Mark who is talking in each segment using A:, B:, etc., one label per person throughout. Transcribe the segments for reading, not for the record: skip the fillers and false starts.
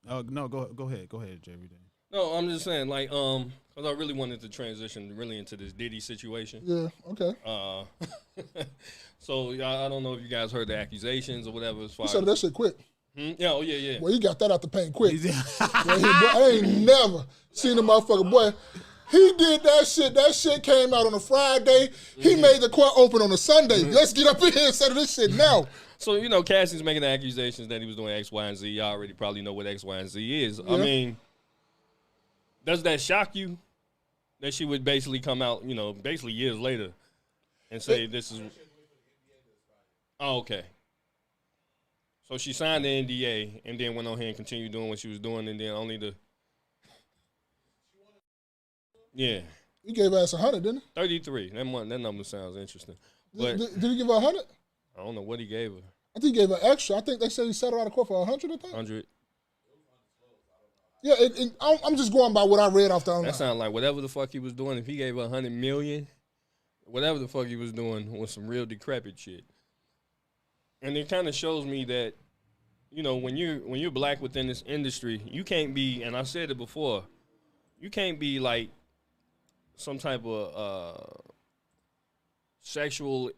A: but no, go ahead, Jay. Everything.
B: No, I'm just saying, like, because I really wanted to transition really into this Diddy situation.
C: Yeah, okay.
B: So I don't know if you guys heard the accusations or whatever. As far
C: You said that shit quick.
B: Yeah, oh yeah.
C: Well, he got that out the paint quick. Boy, I ain't never seen a motherfucker. Boy, he did that shit. That shit came out on a Friday. He made the court open on a Sunday. Let's get up in here and settle this shit now.
B: So, Cassie's making the accusations that he was doing X, Y, and Z. Y'all already probably know what X, Y, and Z is.
C: Yeah.
B: I mean, does that shock you that she would basically come out, basically years later and say this is... Oh, okay. So she signed the NDA and then went on here and continued doing what she was doing and then only the... Yeah.
C: He gave us 100, didn't he?
B: 33. That number sounds interesting. But
C: Did he give her 100?
B: I don't know what he gave her.
C: I think he gave her extra. I think they said he settled out of court for 100 or something.
B: 100.
C: Yeah, I'm just going by what I read off the online.
B: That sounds like whatever the fuck he was doing. If he gave her 100 million, whatever the fuck he was doing was some real decrepit shit. And it kind of shows me that, when you're black within this industry, you can't be, and I said it before, you can't be like some type of sexual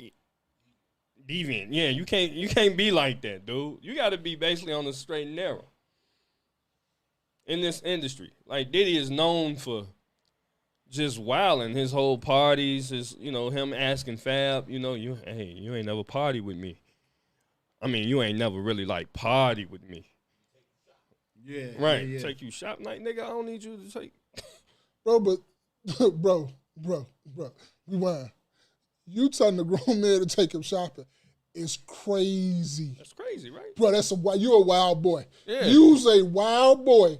B: deviant. Yeah, you can't be like that, dude. You got to be basically on the straight and narrow in this industry. Like Diddy is known for just wilding his whole parties, him asking Fab, you ain't never party with me. I mean, you ain't never really like party with me.
A: Yeah.
B: Right.
A: Yeah.
B: Take you shop night, nigga. I don't need you to take.
C: Bro, but bro, rewind. You telling the grown man to take him shopping is crazy.
B: That's crazy, right?
C: Bro, you're a wild boy.
B: Yeah.
C: You's a wild boy.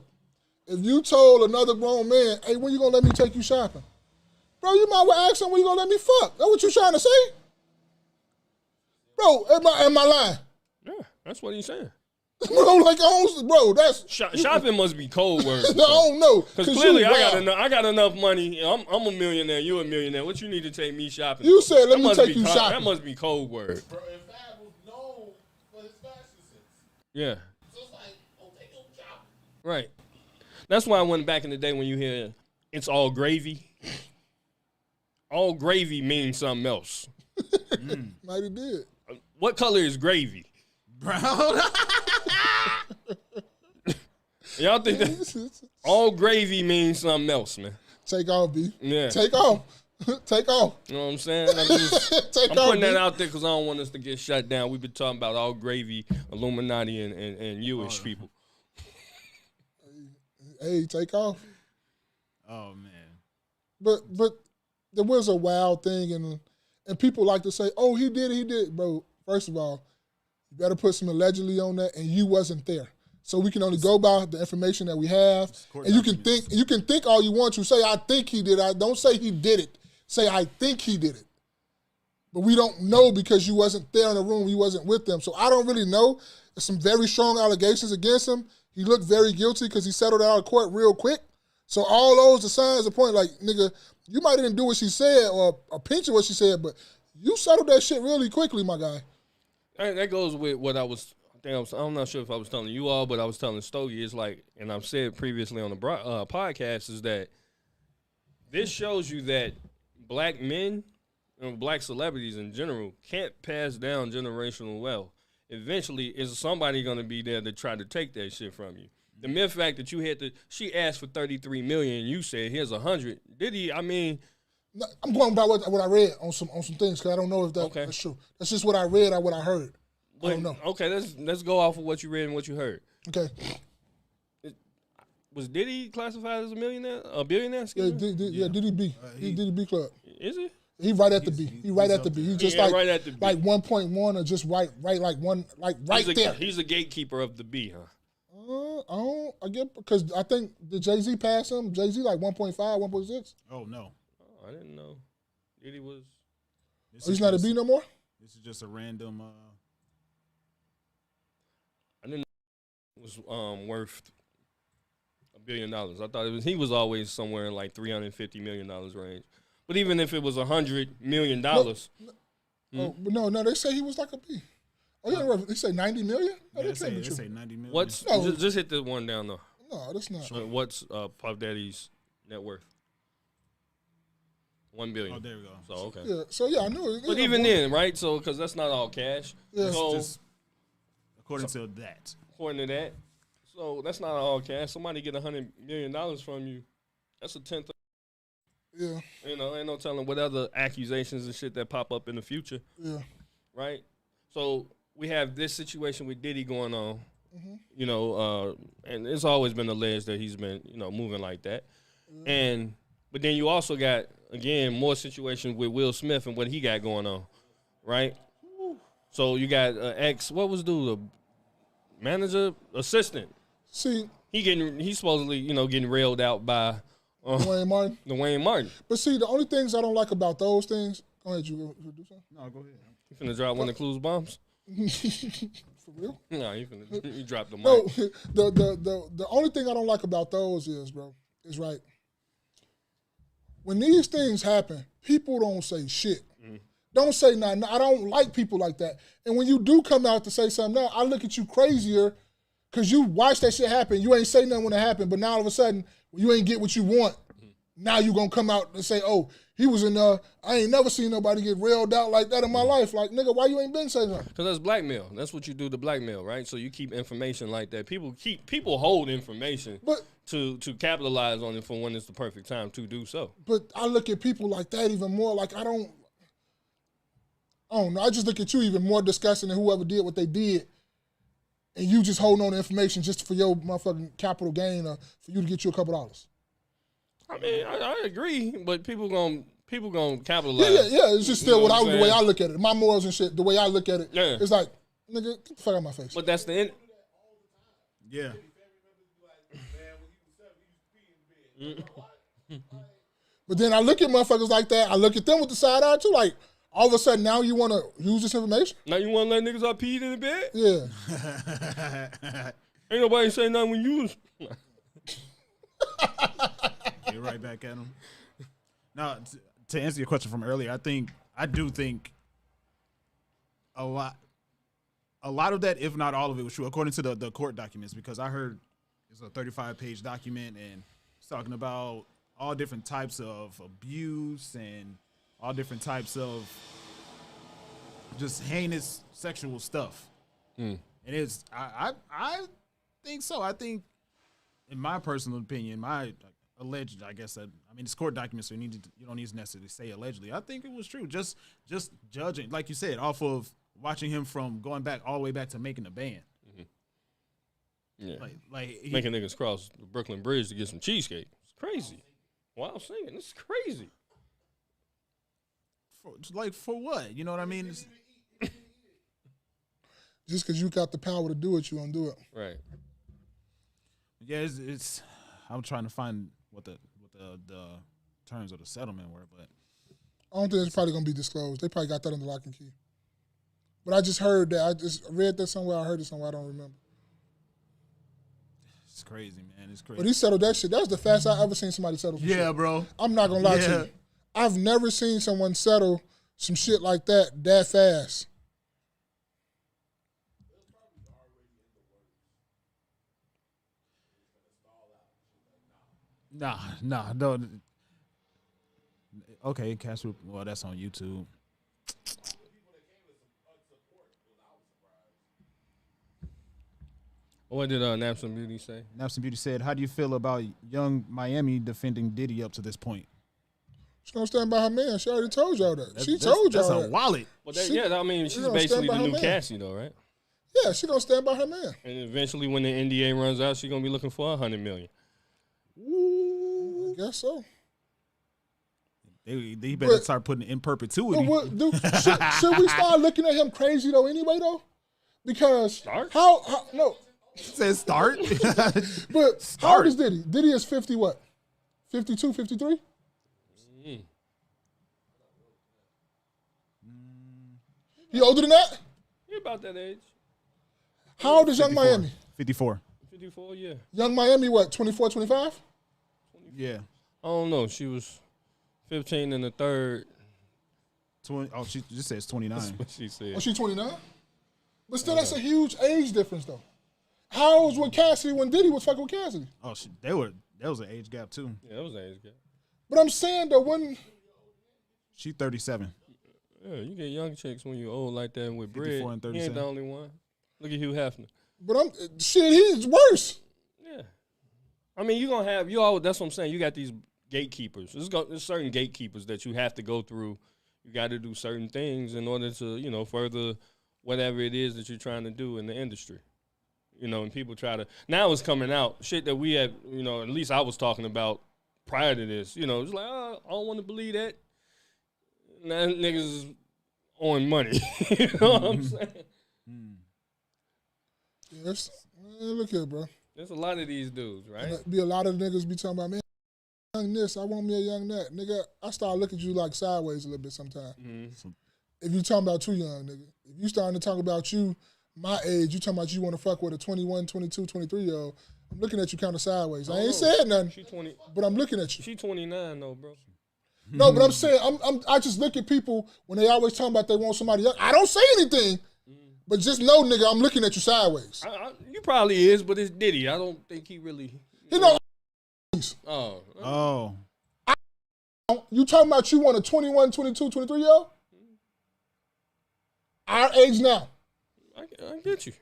C: If you told another grown man, hey, when you gonna let me take you shopping? Bro, you might well ask him when you gonna let me fuck. That's what you trying to say? Bro, am I lying?
B: Yeah, that's what he's saying.
C: Bro, that's...
B: Shopping must be cold words.
C: I don't know.
B: Because clearly I got enough money. I'm a millionaire. You a millionaire. What you need to take me shopping?
C: You said, let me take you shopping.
B: That must be cold word.
D: Bro, and Fab was known for his fashion sense.
B: Yeah.
D: So it's like, take him shopping.
B: Right. That's why I went back in the day when you hear it's all gravy. All gravy means something else.
C: Might have did.
B: What color is gravy?
A: Brown.
B: Y'all think that all gravy means something else, man?
C: Take off, B.
B: Yeah.
C: Take off. Take off.
B: You know what I'm saying? I'm putting that out there because I don't want us to get shut down. We've been talking about all gravy, Illuminati, and Jewish people.
C: Hey, take off.
A: Oh man.
C: But there was a wild thing, and people like to say, "Oh, he did it, bro." First of all, you better put some allegedly on that, and you wasn't there, so we can only go by the information that we have. And you can think all you want to. Say, "I think he did." I don't say he did it. Say, "I think he did it," but we don't know because you wasn't there in the room. You wasn't with them, so I don't really know. There's some very strong allegations against him. He looked very guilty because he settled out of court real quick. So all those are signs of point, like, nigga, you might didn't do what she said or a pinch of what she said, but you settled that shit really quickly, my guy.
B: That goes with what I'm not sure if I was telling you all, but I was telling Stogie. It's like, and I've said previously on the podcast, is that this shows you that black men and black celebrities in general can't pass down generational wealth. Eventually, is somebody going to be there to try to take that shit from you? The mere fact that she asked for $33 million, and you said here's 100. Did he? I mean,
C: No, I'm going by what I read on some things because I don't know if that's true. That's just what I read or what I heard. I don't know.
B: Okay, let's go off of what you read and what you heard.
C: Okay.
B: Was Diddy classified as a millionaire, a billionaire?
C: Yeah, Diddy B. Diddy B Club.
B: Is he?
C: He right at the B. He right at the B. He just like
B: right at the B.
C: like 1.1 or just right like one like right there.
B: He's a gatekeeper of the B, huh?
C: I get because I think the Jay-Z passed him. Jay-Z like 1.5, 1.6.
A: Oh no.
B: I didn't know. Diddy was.
C: He's not a B no more.
A: This is just a random.
B: I didn't know it was worth $1 billion. I thought he was always somewhere in like $350 million range. But even if it was $100 million,
C: No, they say he was like a B. Oh, yeah, they say 90 million? No,
A: Yeah,
C: that can't be
A: they
C: true.
A: say 90 million.
B: What's
C: No.
B: just hit the one down though?
C: No, that's not.
B: What's Puff Daddy's net worth? 1 billion.
A: Oh, there we go.
B: So okay.
C: Yeah, so yeah, I knew it.
B: But
C: Yeah,
B: even
C: boy.
B: then, right? So because that's not all cash.
C: Yeah.
B: So
A: Just according to that.
B: according to that, so that's not all cash. Somebody get $100 million from you. That's a tenth.
C: Yeah,
B: You know, ain't no telling what other accusations and shit that pop up in the future,
C: yeah.
B: right? So we have this situation with Diddy going on,
C: Mm-hmm.
B: you know, and it's always been alleged that he's been, you know, moving like that. But then you also got, again, more situations with Will Smith and what he got going on, right? So you got what was the manager, assistant?
C: See,
B: He's supposedly, you know, getting railed out by
C: Dwayne Martin.
B: Dwayne Martin.
C: But see, the only things I don't like about those things. Go ahead, you do something.
A: No, go ahead.
B: You finna drop one of Clues bombs?
C: For real?
B: No, you dropped the mic.
C: No, the only thing I don't like about those is, bro, is right. When these things happen, people don't say shit. Don't say nothing. I don't like people like that. And when you do come out to say something now, I look at you crazier because you watched that shit happen. You ain't say nothing when it happened, but now all of a sudden, you ain't get what you want. Now you gonna come out and say, oh, he was in I ain't never seen nobody get railed out like that in my life. Like, nigga, why you ain't been saying nothing?
B: Because that's blackmail. That's what you do to blackmail, right? So you keep information like that. People hold information
C: But
B: to capitalize on it for when it's the perfect time to do so.
C: But I look at people like that even more. Like, I don't know. I just look at you even more disgusting than whoever did what they did. And you just holding on to information just for your motherfucking capital gain or for you to get you a couple dollars.
B: I mean, I agree, but people gonna capitalize.
C: Yeah. It's just still
B: You know what I'm
C: the way
B: saying?
C: I look at it. My morals and shit, the way I look at it,
B: Yeah.
C: it's like, nigga, get the fuck out of my face.
B: But that's the end.
A: Yeah.
C: But then I look at motherfuckers like that. I look at them with the side eye too. Like, all of a sudden now you want to use this information?
B: Now you want to let niggas out peed in the bed?
C: Yeah.
B: Ain't nobody say nothing when you was.
A: Get right back at him. Now, to answer your question from earlier, I do think a lot of that, if not all of it, was true, according to the court documents, because I heard it's a 35-page document and it's talking about all different types of abuse and all different types of just heinous sexual stuff. And it's I think so. I think, in my personal opinion, my alleged, I guess, I mean, it's court documents, so you don't need to necessarily say allegedly. I think it was true. Just judging, like you said, off of watching him from going back all the way back to making the band.
B: Yeah.
A: Like
B: Making niggas cross the Brooklyn Bridge to get some cheesecake. It's crazy. Wow, singing. It's crazy.
A: for what? You know what I mean?
C: Just because you got the power to do it, you don't do it.
B: Right.
A: Yeah, it's I'm trying to find what the terms of the settlement were, but
C: I don't think it's probably going to be disclosed. They probably got that under lock and key. But I just heard that. I just read that somewhere. I heard it somewhere. I don't remember.
A: it's crazy, man. It's crazy.
C: But he settled that shit. That was the fastest I ever seen somebody settle some
A: Yeah,
C: shit.
A: bro.
C: I'm not going to lie to you. I've never seen someone settle some shit like that fast.
A: Nah, no. Okay, Cash. Well, that's on YouTube.
B: What did Napson Beauty say?
A: Napson Beauty said, "How do you feel about Young Miami defending Diddy up to this point?"
C: She's going to stand by her man. She already told y'all that. She told y'all
A: that's
C: that.
A: a wallet.
B: Well,
C: She-
B: I mean, she's
C: gonna
B: basically
C: stand by
B: the
C: her
B: new
C: man.
B: Cassie, though, right?
C: Yeah, she going to stand by her man.
B: And eventually, when the NDA runs out, she's gonna be looking for $100 million.
C: I guess so.
A: They better
C: But-
A: start putting it in
C: But
A: perpetuity.
C: what, should we start looking at him crazy, though, anyway, though? Because
B: Start?
C: how no.
A: Says start.
C: But how old is Diddy? Diddy is 50 what? 52, 53? He older than that?
B: You're about that age.
C: How old is Young
A: 54.
C: Miami?
A: 54.
B: 54, yeah.
C: Young Miami, what, 24, 25?
A: Yeah.
B: I don't know. She was 15 in the third.
A: 20. Oh, she just says 29.
B: That's what she said.
C: Oh, she 29? But still, that's a huge age difference, though. How old was Cassidy when Diddy was fucking with Cassidy?
A: Oh, there was an age gap too.
B: Yeah, that was an age gap.
C: But I'm saying though, when
A: She 37.
B: Yeah, you get young chicks when you old like that with bread.
A: 54 and
B: He ain't
A: 37.
B: the only one. Look at Hugh Hefner.
C: but he's worse.
B: Yeah. I mean, that's what I'm saying. You got these gatekeepers. There's certain gatekeepers that you have to go through. You got to do certain things in order to, further whatever it is that you're trying to do in the industry. And people try to, now it's coming out, shit that we had, at least I was talking about prior to this, it's like, I don't want to believe that. Now niggas is on money. You know what I'm saying?
C: Yes. Look here, bro.
B: There's a lot of these dudes, right?
C: Be a lot of niggas be talking about, man, young this, I want me a young that. Nigga, I start looking at you like sideways a little bit sometimes.
B: Mm-hmm.
C: If you talking about too young, nigga. If you starting to talk about you, my age, you talking about you want to fuck with a 21, 22, 23-year-old, I'm looking at you kind of sideways. I ain't said nothing,
B: She 20.
C: but I'm looking at you.
B: She 29 though, bro.
C: No, but I'm saying, I just look at people when they always talking about they want somebody young. I don't say anything, but just know, nigga, I'm looking at you sideways.
B: You probably is, but it's Diddy. I don't think he really.
C: You know,
B: Oh.
C: you talking about you want a 21, 22, 23-year-old? Our age now.
B: I get you.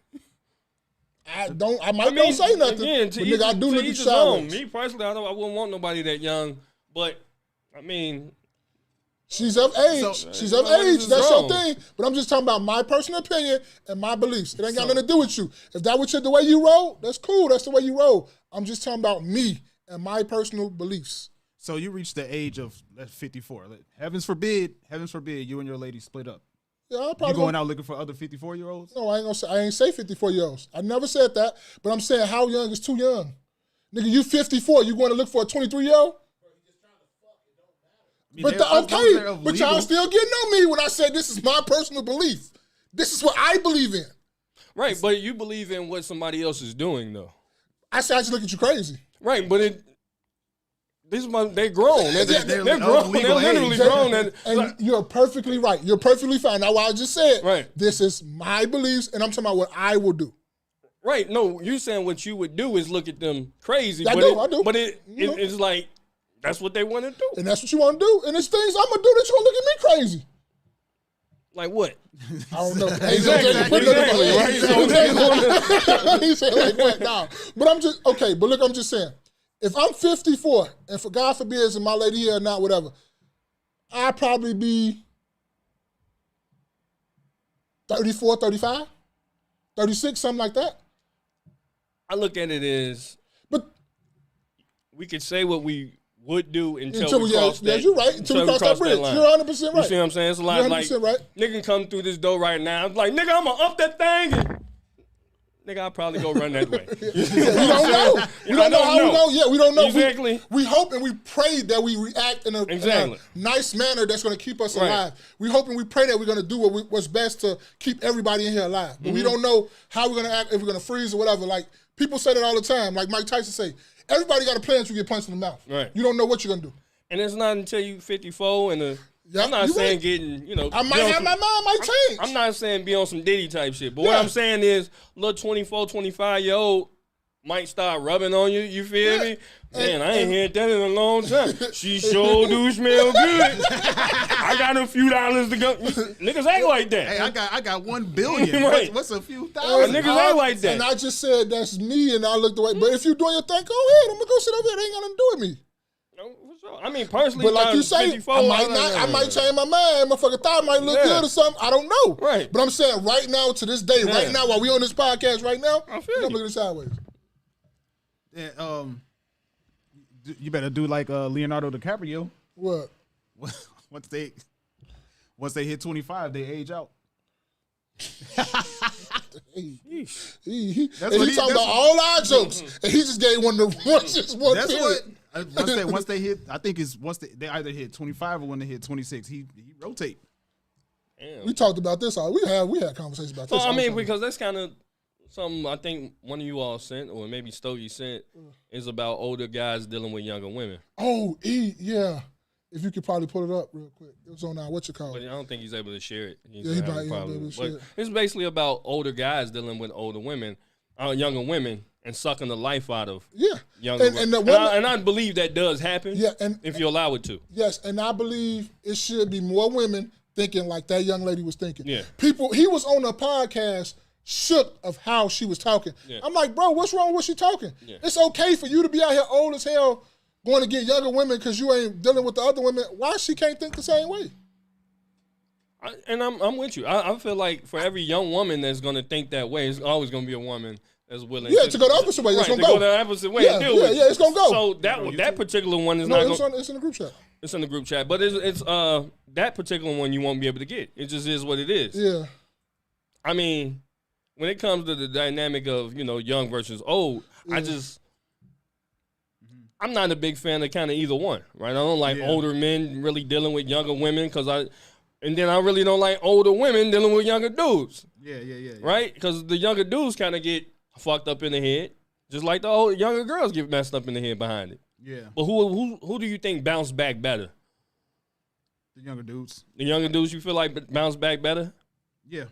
C: I might don't say nothing,
B: Again,
C: but nigga, I do look at you
B: each his own.
C: sideways.
B: Me personally, I wouldn't want nobody that young, but I mean,
C: She's of age. She's of age. That's
B: wrong.
C: your thing. But I'm just talking about my personal opinion and my beliefs. It ain't got nothing to do with you. If that was the way you roll, that's cool. That's the way you roll. I'm just talking about me and my personal beliefs.
A: So you reached the age of 54. Heavens forbid, you and your lady split up.
C: Yeah, I'll
A: You
C: probably
A: going out looking for other 54-year-olds?
C: No, I ain't say 54-year-olds. I never said that. But I'm saying how young is too young. Nigga, you 54. You going to look for a 23-year-old? But but y'all still getting on me when I said this is my personal belief. This is what I believe in.
B: right? But you believe in what somebody else is doing, though,
C: I said I just look at you crazy.
B: right? But they're grown. They're
A: they're
B: grown.
A: legal
B: They're literally
A: age.
B: grown.
C: And you're perfectly right. You're perfectly fine. Now, what I just said,
B: Right.
C: This is my beliefs, and I'm talking about what I will do.
B: Right? No, you're saying what you would do is look at them crazy.
C: I
B: but
C: do, I do.
B: But
C: You know.
B: it's like that's what they want to do.
C: And that's what you want to do. And there's things I'm going to do that you're going to look at me crazy.
B: Like what?
C: I don't know.
B: Exactly. Right? So
C: He said like what? Nah. But I'm just saying, if I'm 54, and for God forbid, is my lady here or not, whatever, I'd probably be 34, 35, 36, something like that.
B: I look at it as
C: But
B: we could say what we would do until we cross that.
C: yeah, you're right. Until we cross that bridge.
B: line.
C: You're 100% right.
B: You see what I'm saying? It's a lot
C: You're
B: like
C: 100% right.
B: nigga come through this door right now. I'm like, nigga, I'm gonna up that thing. And, nigga, I'll probably go run that way.
C: We don't know. We don't know how we go. Yeah, we don't know.
B: Exactly.
C: We hope and we pray that we react in a nice manner that's going to keep us alive. We hope and we pray that we're going to do what's best to keep everybody in here alive. But we don't know how we're going to act, if we're going to freeze or whatever. Like, people say that all the time. Like Mike Tyson say, everybody got a plan until you get punched in the mouth.
B: Right.
C: You don't know what you're going to do.
B: And it's not until you 54 and
C: Yeah,
B: I'm not
C: you
B: saying
C: right.
B: getting,
C: I might have my mind might change.
B: I'm not saying be on some Diddy type shit. But what I'm saying is, little 24, 25-year-old might start rubbing on you. You feel me? Man, I ain't heard that in a long time. She sure do smell good. I got a few dollars to go. Niggas act like that.
A: Hey, I got 1 billion.
B: Right.
A: What's a few
B: And
A: thousand?
B: niggas act like that.
C: And I just said that's me, and I looked away. But if you're doing your thing, go ahead. I'm gonna go sit over there. It ain't got nothing to do with me.
B: No, for sure. I mean, personally,
C: But like you say,
B: 54,
C: I might change my mind. Motherfucker thought it might look good or something. I don't know.
B: Right.
C: But I'm saying right now, to this day, right now, while we on this podcast right now,
B: I feel
C: I'm
B: you.
C: looking sideways.
A: Yeah, you better do like Leonardo DiCaprio.
C: What?
A: Once they hit 25, they age out.
C: He
A: That's what he-
C: talking about all our jokes, and he just gave one of the ones.
A: That's what. Once they hit, I think it's once they either hit 25 or when they hit 26, he rotate.
B: Damn.
C: We talked about this. We had conversations about
B: So,
C: this.
B: I
C: all the
B: mean,
C: time.
B: because that's kind of something I think one of you all sent, or maybe Stogie sent, is about older guys dealing with younger women.
C: Oh, yeah. If you could probably pull it up real quick. It was on what you call
B: But
C: it.
B: I don't think he's able to share it.
C: Yeah, he probably ain't able to share
B: But
C: it.
B: it's basically about older guys dealing with older women, younger women, and sucking the life out of
C: Yeah.
B: younger women.
C: And the women,
B: And I believe that does happen.
C: Yeah, and
B: if you allow it to.
C: yes, and I believe it should be more women thinking like that young lady was thinking.
B: Yeah.
C: People, he was on a podcast shook of how she was talking.
B: Yeah.
C: I'm like, bro, what's wrong with what she talking?
B: Yeah.
C: It's okay for you to be out here old as hell going to get younger women because you ain't dealing with the other women. Why she can't think the same way?
B: I'm with you. I feel like for every young woman that's going to think that way, it's always going to be a woman that's willing
C: Yeah, to go the opposite way. It's
B: right,
C: gonna go.
B: to go the opposite way
C: Yeah,
B: and deal
C: yeah,
B: with it.
C: yeah, it's gonna go.
B: So that particular one is
C: No,
B: not going
C: it's in the group chat.
B: It's in the group chat, but it's that particular one you won't be able to get. It just is what it is.
C: Yeah.
B: I mean, when it comes to the dynamic of young versus old, I'm not a big fan of kind of either one, right? I don't like older men really dealing with younger women and then I really don't like older women dealing with younger dudes.
A: Yeah.
B: Right? Because the younger dudes kind of get fucked up in the head, just like the old younger girls get messed up in the head behind it.
A: Yeah.
B: But who do you think bounce back better?
A: The younger dudes.
B: The younger dudes you feel like bounce back better?
A: Yeah.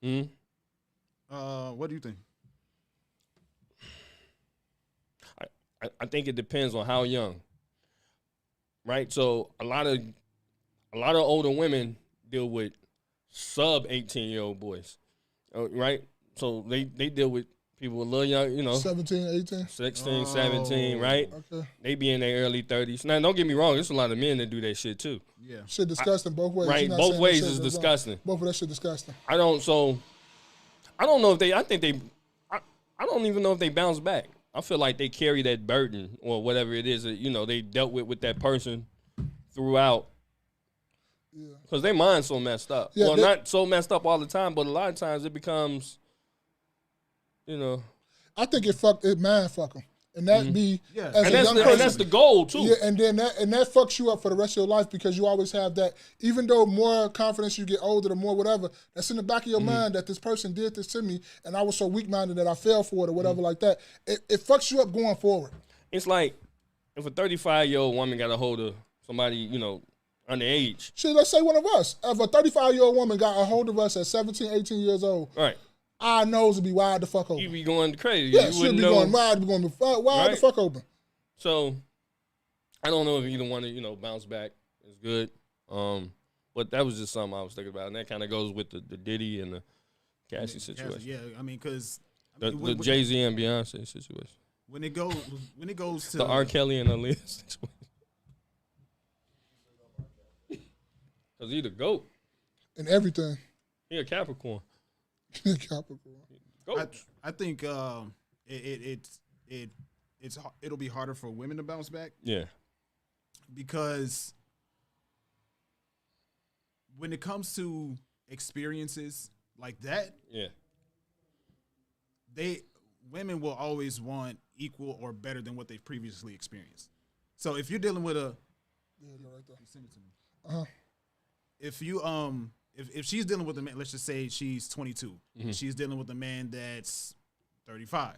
B: Hmm.
A: What do you think?
B: I think it depends on how young. Right? So a lot of older women deal with sub 18-year-old boys. Right? So they deal with people a little young,
C: 17, 18.
B: 16, 17, right?
C: Okay.
B: They be in their early 30s. Now, don't get me wrong. There's a lot of men that do that shit, too.
A: Yeah.
C: Shit disgusting both ways.
B: Right,
C: You're not
B: both
C: saying
B: ways
C: that
B: is
C: shit
B: disgusting.
C: wrong. Both of that shit disgusting.
B: I don't know if I don't even know if they bounce back. I feel like they carry that burden or whatever it is that, they dealt with that person throughout.
C: Yeah.
B: Because their mind's so messed up.
C: Yeah,
B: well, not so messed up all the time, but a lot of times it becomes,
C: I think it mind fuck them. And that be
A: Yeah.
C: as
B: and
C: a young person.
B: and that's the goal, too.
C: Yeah, and then that fucks you up for the rest of your life because you always have that, even though more confidence you get older, the more whatever, that's in the back of your mind that this person did this to me and I was so weak-minded that I fell for it or whatever like that. It fucks you up going forward.
B: It's like if a 35-year-old woman got a hold of somebody, underage.
C: Shit, let's say one of us. If a 35-year-old woman got a hold of us at 17, 18 years old,
B: Right.
C: our nose would be wide the fuck open.
B: You be going crazy.
C: Yeah,
B: you
C: she'll
B: wouldn't
C: be
B: know.
C: going wide, wide the
B: Right.
C: fuck open.
B: So I don't know if either one to, bounce back is good. But that was just something I was thinking about. And that kind of goes with the Diddy and the Cassie situation.
A: Yeah, I mean, because
B: The Jay-Z and Beyonce situation.
A: when it goes to
B: The R. Kelly and Aaliyah situation. Because he the GOAT.
C: And everything.
B: He a Capricorn.
C: Capricorn.
B: GOAT.
A: I think it'll be harder for women to bounce back
B: Yeah.
A: because when it comes to experiences like that,
B: Yeah.
A: women will always want equal or better than what they've previously experienced. So if you're dealing with
C: Yeah, they're right there.
A: send it to me.
C: Uh-huh.
A: If you if she's dealing with a man, let's just say she's 22, and she's dealing with a man that's 35.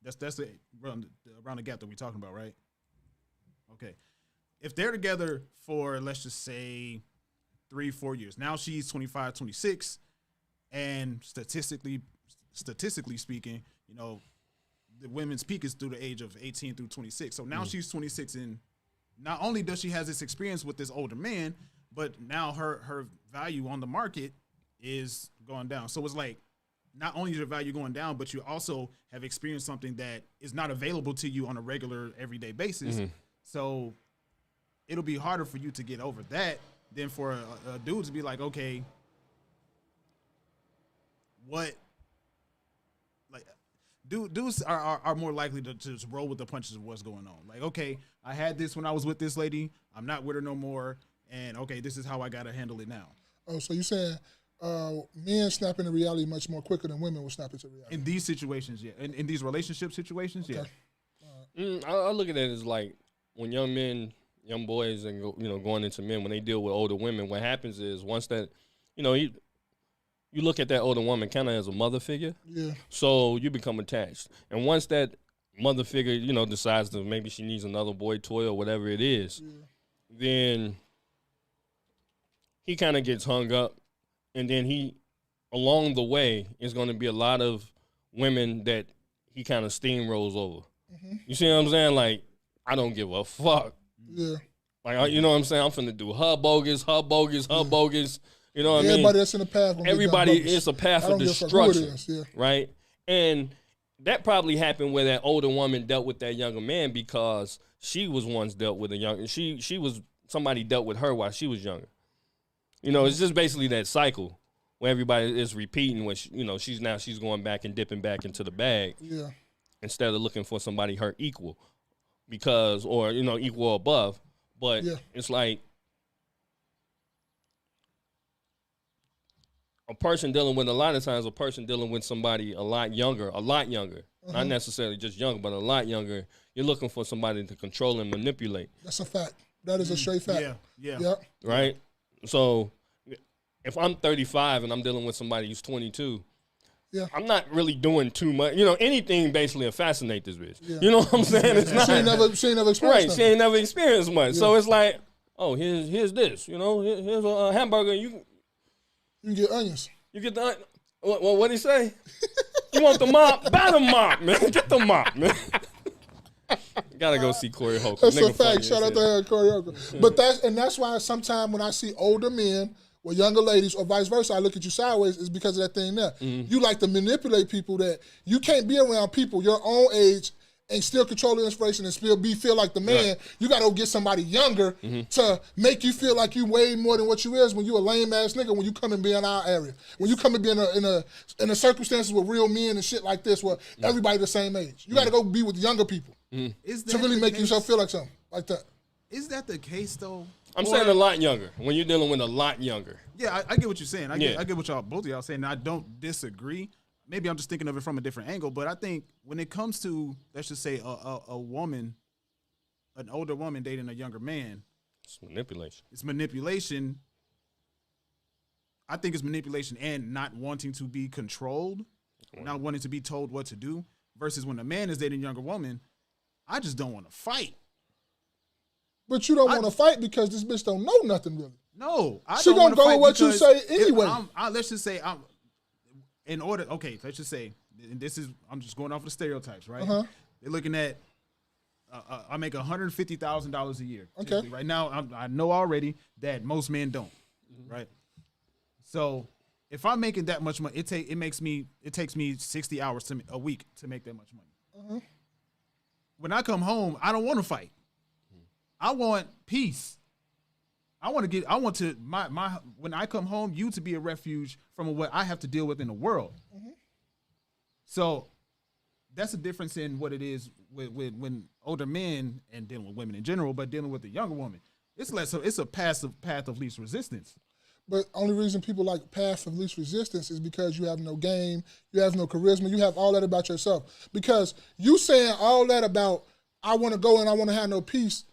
A: That's the around the gap that we're talking about, right? Okay. If they're together for, let's just say, 3-4 years, now she's 25, 26, and statistically speaking, the women's peak is through the age of 18 through 26. So now she's 26, and not only does she have this experience with this older man, but now her value on the market is going down. So it's like, not only is your value going down, but you also have experienced something that is not available to you on a regular, everyday basis. So it'll be harder for you to get over that than for a dude to be like, okay, what? Like, dudes are more likely to just roll with the punches of what's going on. Like, okay, I had this when I was with this lady. I'm not with her no more. And, okay, this is how I got to handle it now.
C: Oh, so you're saying men snap into reality much more quicker than women will snap into reality?
A: In these situations, yeah. In these relationship situations, yeah.
B: I look at it as like when young boys and going into men, when they deal with older women, what happens is once that, you look at that older woman kind of as a mother figure.
C: Yeah.
B: So you become attached. And once that mother figure, decides that maybe she needs another boy toy or whatever it is, then he kind of gets hung up, and then along the way, is going to be a lot of women that he kind of steamrolls over. Mm-hmm. You see what I'm saying? Like, I don't give a fuck.
C: Yeah.
B: Like, you know what I'm saying? I'm finna do her bogus. You know what I mean?
C: Everybody that's in the path.
B: Everybody is a path of destruction, right? And that probably happened where that older woman dealt with that younger man because she was once dealt with a younger. She was somebody dealt with her while she was younger. You know, it's just basically that cycle where everybody is repeating when she's going back and dipping back into the bag.
C: Yeah.
B: Instead of looking for somebody her equal, or equal or above. But it's like a person dealing with somebody a lot younger, not necessarily just younger, but a lot younger. You're looking for somebody to control and manipulate.
C: That's a fact. That is a straight fact.
A: Yeah.
B: Right? So if I'm 35 and I'm dealing with somebody who's 22, I'm not really doing too much. Anything basically to fascinate this bitch. Yeah. You know what I'm saying? It's not.
C: She ain't never experienced
B: right. She ain't never experienced much. Yeah. So it's like, oh, here's this. Here's a hamburger. You
C: can get onions.
B: You get the what'd he say? You want the mop? Buy the mop, man. Get the mop, man. Gotta go see Corey Holcomb.
C: That's a fact. Shout out to Corey Holcomb. But that's why sometimes when I see older men with younger ladies or vice versa, I look at you sideways, is because of that thing there. Mm-hmm. You like to manipulate people that you can't be around people your own age and still control the inspiration and still feel like the man. Right. You got to go get somebody younger to make you feel like you way more than what you is when you a lame ass nigga when you come and be in our area. When you come and be in a circumstances with real men and shit like this where everybody the same age. You got to go be with younger people to really make yourself feel like something like that.
A: Is that the case though?
B: I'm saying a lot younger. When you're dealing with a lot younger.
A: Yeah, I get what you're saying. I get what both of y'all saying. I don't disagree. Maybe I'm just thinking of it from a different angle. But I think when it comes to, let's just say, a woman, an older woman dating a younger man.
B: It's manipulation.
A: It's manipulation. I think it's manipulation and not wanting to be controlled, not wanting to be told what to do, versus when a man is dating a younger woman, I just don't want to fight.
C: But you don't want to fight because this bitch don't know nothing really.
A: No,
C: she gonna go with what you say anyway.
A: Let's just say let's just say, and I'm just going off of the stereotypes, right? Uh-huh. They're looking at, I make $150,000 a year.
C: Okay.
A: Right now, I know already that most men don't, right? So if I'm making that much money, it takes me 60 hours a week to make that much money. Uh-huh. When I come home, I don't want to fight. I want peace. When I come home, you to be a refuge from what I have to deal with in the world. Mm-hmm. So that's a difference in what it is with when older men and dealing with women in general, but dealing with the younger woman. It's a path of least resistance.
C: But only reason people like path of least resistance is because you have no game, you have no charisma, you have all that about yourself. Because you saying all that about I want to go and I want to have no peace.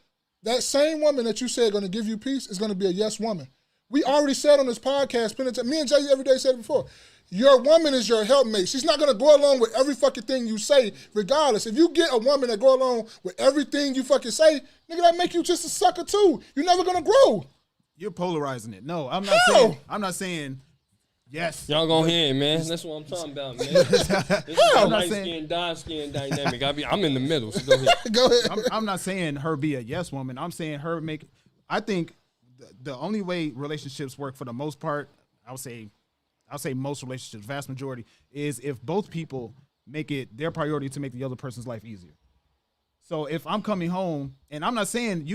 C: That same woman that you said going to give you peace is going to be a yes woman. We already said on this podcast, me and Jay every day said it before, your woman is your helpmate. She's not going to go along with every fucking thing you say, regardless. If you get a woman that go along with everything you fucking say, nigga, that make you just a sucker too. You're never going to grow.
A: You're polarizing it. No, I'm not saying yes.
B: Y'all go ahead, man. That's what I'm talking about, man. This is a light skin, dark skin dynamic. I'm in the middle, so go ahead.
C: Go ahead.
A: I'm not saying her be a yes woman. I'm saying I think the only way relationships work for the most part, I'll say most relationships, vast majority, is if both people make it their priority to make the other person's life easier. So if I'm coming home, and I'm not saying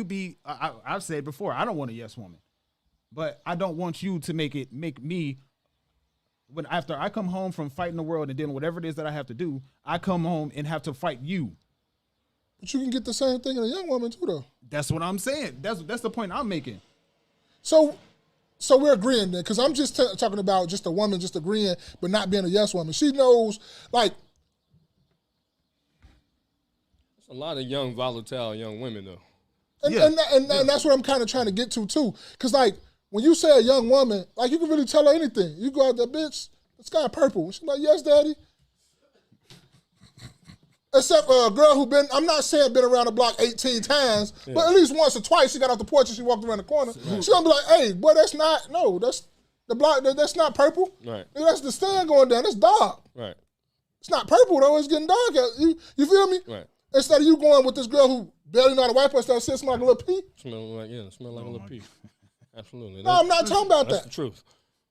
A: I've said before, I don't want a yes woman, but I don't want you to make me, when after I come home from fighting the world and doing whatever it is that I have to do, I come home and have to fight you.
C: But you can get the same thing in a young woman too, though.
A: That's what I'm saying. That's the point I'm making.
C: So we're agreeing then, because I'm just talking about just a woman just agreeing, but not being a yes woman. She knows, like.
B: There's a lot of young, volatile young women, though.
C: And that's what I'm kind of trying to get to, too. Because, like, when you say a young woman, like, you can really tell her anything. You go out there, bitch, the sky purple. She's like, yes, daddy. Except a girl who I'm not saying been around the block 18 times, but at least once or twice she got out the porch and she walked around the corner. She gonna be like, hey, boy, that's not the block, that's not purple.
B: Right.
C: That's the sun going down. It's dark.
B: Right.
C: It's not purple though, it's getting dark out. You feel me?
B: Right.
C: Instead of you going with this girl who barely know how to wipe herself, smells like a little pee.
B: Smell like a little pee. Absolutely.
C: No, I'm not talking about
B: That's
C: that.
B: the truth.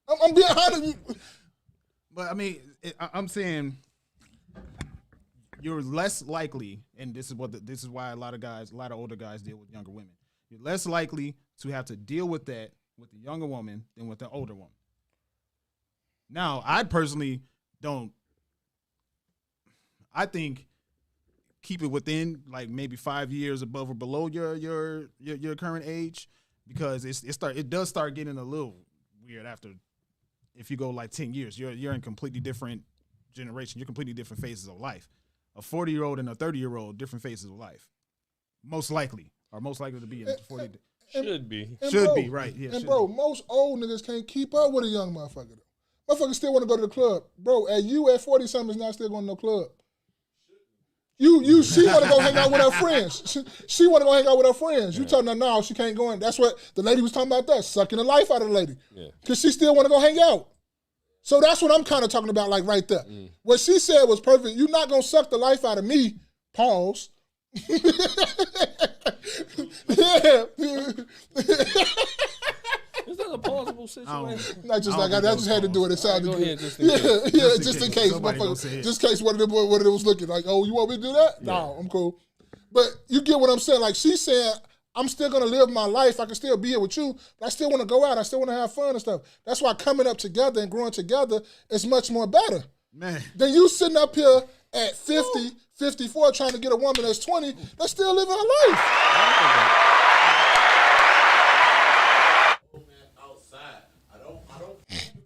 C: I'm being honest.
A: But I mean, I'm saying you're less likely, and this is why a lot of older guys deal with younger women. You're less likely to have to deal with that with the younger woman than with the older woman. Now, I personally don't. I think keep it within like maybe 5 years above or below your current age, because it does start getting a little weird after. If you go like 10 years, you're in completely different generation. You're completely different phases of life. A 40-year-old and a 30-year-old, different phases of life. Most likely to be in 40.
B: Should be.
A: Should be, right. Yeah,
C: and bro, most old niggas can't keep up with a young motherfucker. Motherfuckers still want to go to the club. Bro, at 40-something is not still going to no club. She want to go hang out with her friends. She want to go hang out with her friends. You telling her, no, she can't go in. That's what the lady was talking about, that, sucking the life out of the lady. Because she still want to go hang out. So that's what I'm kind of talking about, like right there. What she said was perfect. You're not going to suck the life out of me. Pause. Yeah.
B: Is that a plausible situation?
C: Not just like I just had to do it. It sounded
B: Go
C: good.
B: ahead, just in case.
C: Just in case. Motherfucker. Just in case what it was looking like. Oh, you want me to do that? Yeah. No, I'm cool. But you get what I'm saying. Like she said, I'm still gonna live my life. I can still be here with you, but I still want to go out. I still want to have fun and stuff. That's why coming up together and growing together is much more better.
A: Man.
C: Than you sitting up here at 50, 54 trying to get a woman that's 20 that's still living her life.
D: Outside, I don't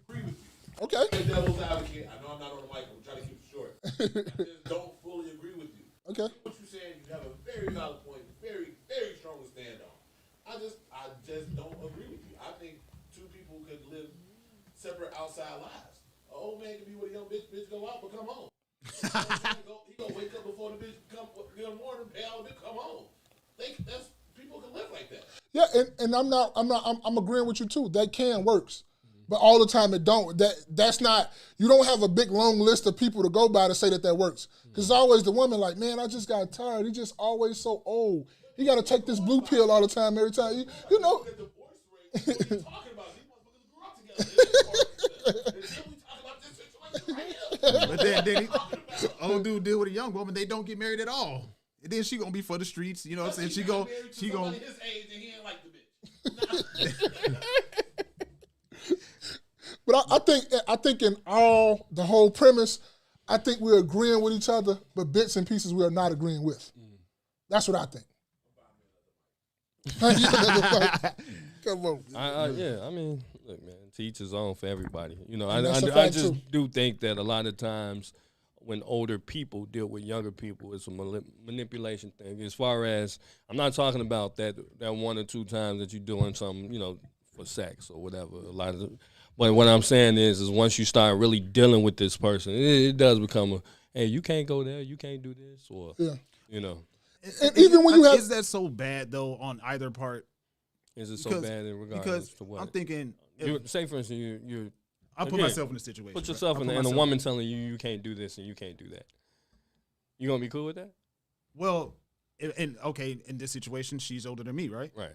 D: agree with you.
C: Okay.
D: Devil's advocate. I know I'm not on the mic. I'm trying to keep it short. I just don't fully agree with you.
C: Okay.
D: What you're saying, you have a very valid point, very, very strong to stand on. I just don't agree with you. I think two people could live separate outside lives. An old man can be with a young bitch go out, but come home. He gonna wake up before the bitch come in the morning, pay all the bitch, come home. People can live like that.
C: Yeah, and I'm agreeing with you too. That can works. But all the time it don't. That's not, you don't have a big long list of people to go by to say that works. Because it's always the woman like, man, I just got tired. He just always so old. He got to take this blue pill all the time, every time. You know.
D: The divorce rate, what are you talking about? These motherfuckers grew up together. And then we talk about this situation right here.
A: But then old dude deal with a young woman, they don't get married at all. And then she gonna be for the streets, you know what I'm saying? She gonna
D: his age and he ain't like the bitch.
C: But I think in the whole premise, I think we're agreeing with each other, but bits and pieces we are not agreeing with. That's what I think. Come on.
B: Yeah, I mean, look, man, to each his own for everybody. You know, I
C: fact,
B: just
C: too.
B: do think that a lot of times when older people deal with younger people, it's a manipulation thing. As far as, I'm not talking about that one or two times that you're doing something, you know, for sex or whatever. But what I'm saying is once you start really dealing with this person, it does become hey, you can't go there, you can't do this, or you know.
C: And even when you have,
A: is that so bad though on either part?
B: Is it so bad in regards to what?
A: I'm thinking,
B: say for instance, you're
A: I'll put myself in a situation.
B: Put yourself in, and a woman telling you can't do this and you can't do that. You gonna be cool with that?
A: Well, in this situation, she's older than me, right?
B: Right.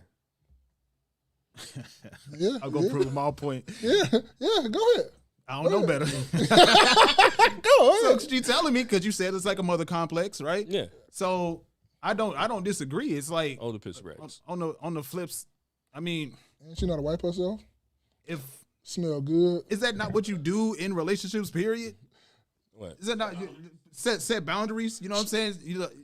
C: yeah,
A: I'll go prove my point.
C: Yeah, go ahead.
A: I don't know better.
C: Go ahead.
A: So she's telling me, because you said it's like a mother complex, right?
B: Yeah.
A: So I don't disagree. It's like
B: Older piss rags.
A: on the flips. I mean,
C: And she know how to wipe herself.
A: if
C: Smell good.
A: is that not what you do in relationships? Period.
B: What?
A: Is that not set boundaries? You know what I'm saying?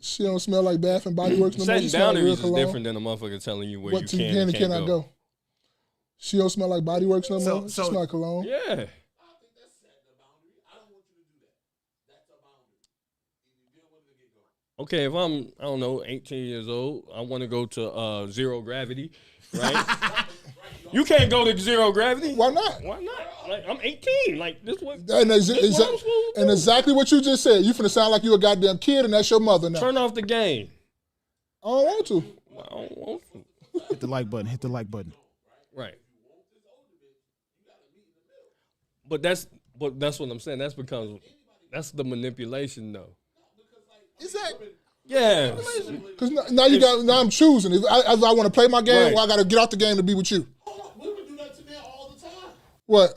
C: She don't smell like Bath and Body Works no more. She
B: Setting
C: smell like real
B: boundaries is
C: cologne.
B: different than a motherfucker telling you where
C: What
B: you can and
C: cannot go. She don't smell like Body Works no more. She
A: so-
C: smell like cologne.
B: Yeah.
D: I think that's setting a boundary. I don't want you to do that. That's a boundary. You don't want to get going.
B: Okay, if I'm, I don't know, 18 years old, I want to go to Zero Gravity, right?
D: Right, you
B: You can't go to zero gravity.
C: Why not?
B: Why not? Like, I'm 18. Like, this what?
C: And exactly what you just said. You finna sound like you a goddamn kid, and that's your mother now.
B: Turn off the game.
C: I don't want to.
B: I don't want to.
A: Hit the like button. Hit the like button.
B: Right. But that's what I'm saying. That's the manipulation, though.
C: Is that?
B: Yeah.
C: Because now I'm choosing. If I want to play my game,
B: Right.
C: or I got to get off the game to be with you.
D: Women do that to men all the time.
C: What?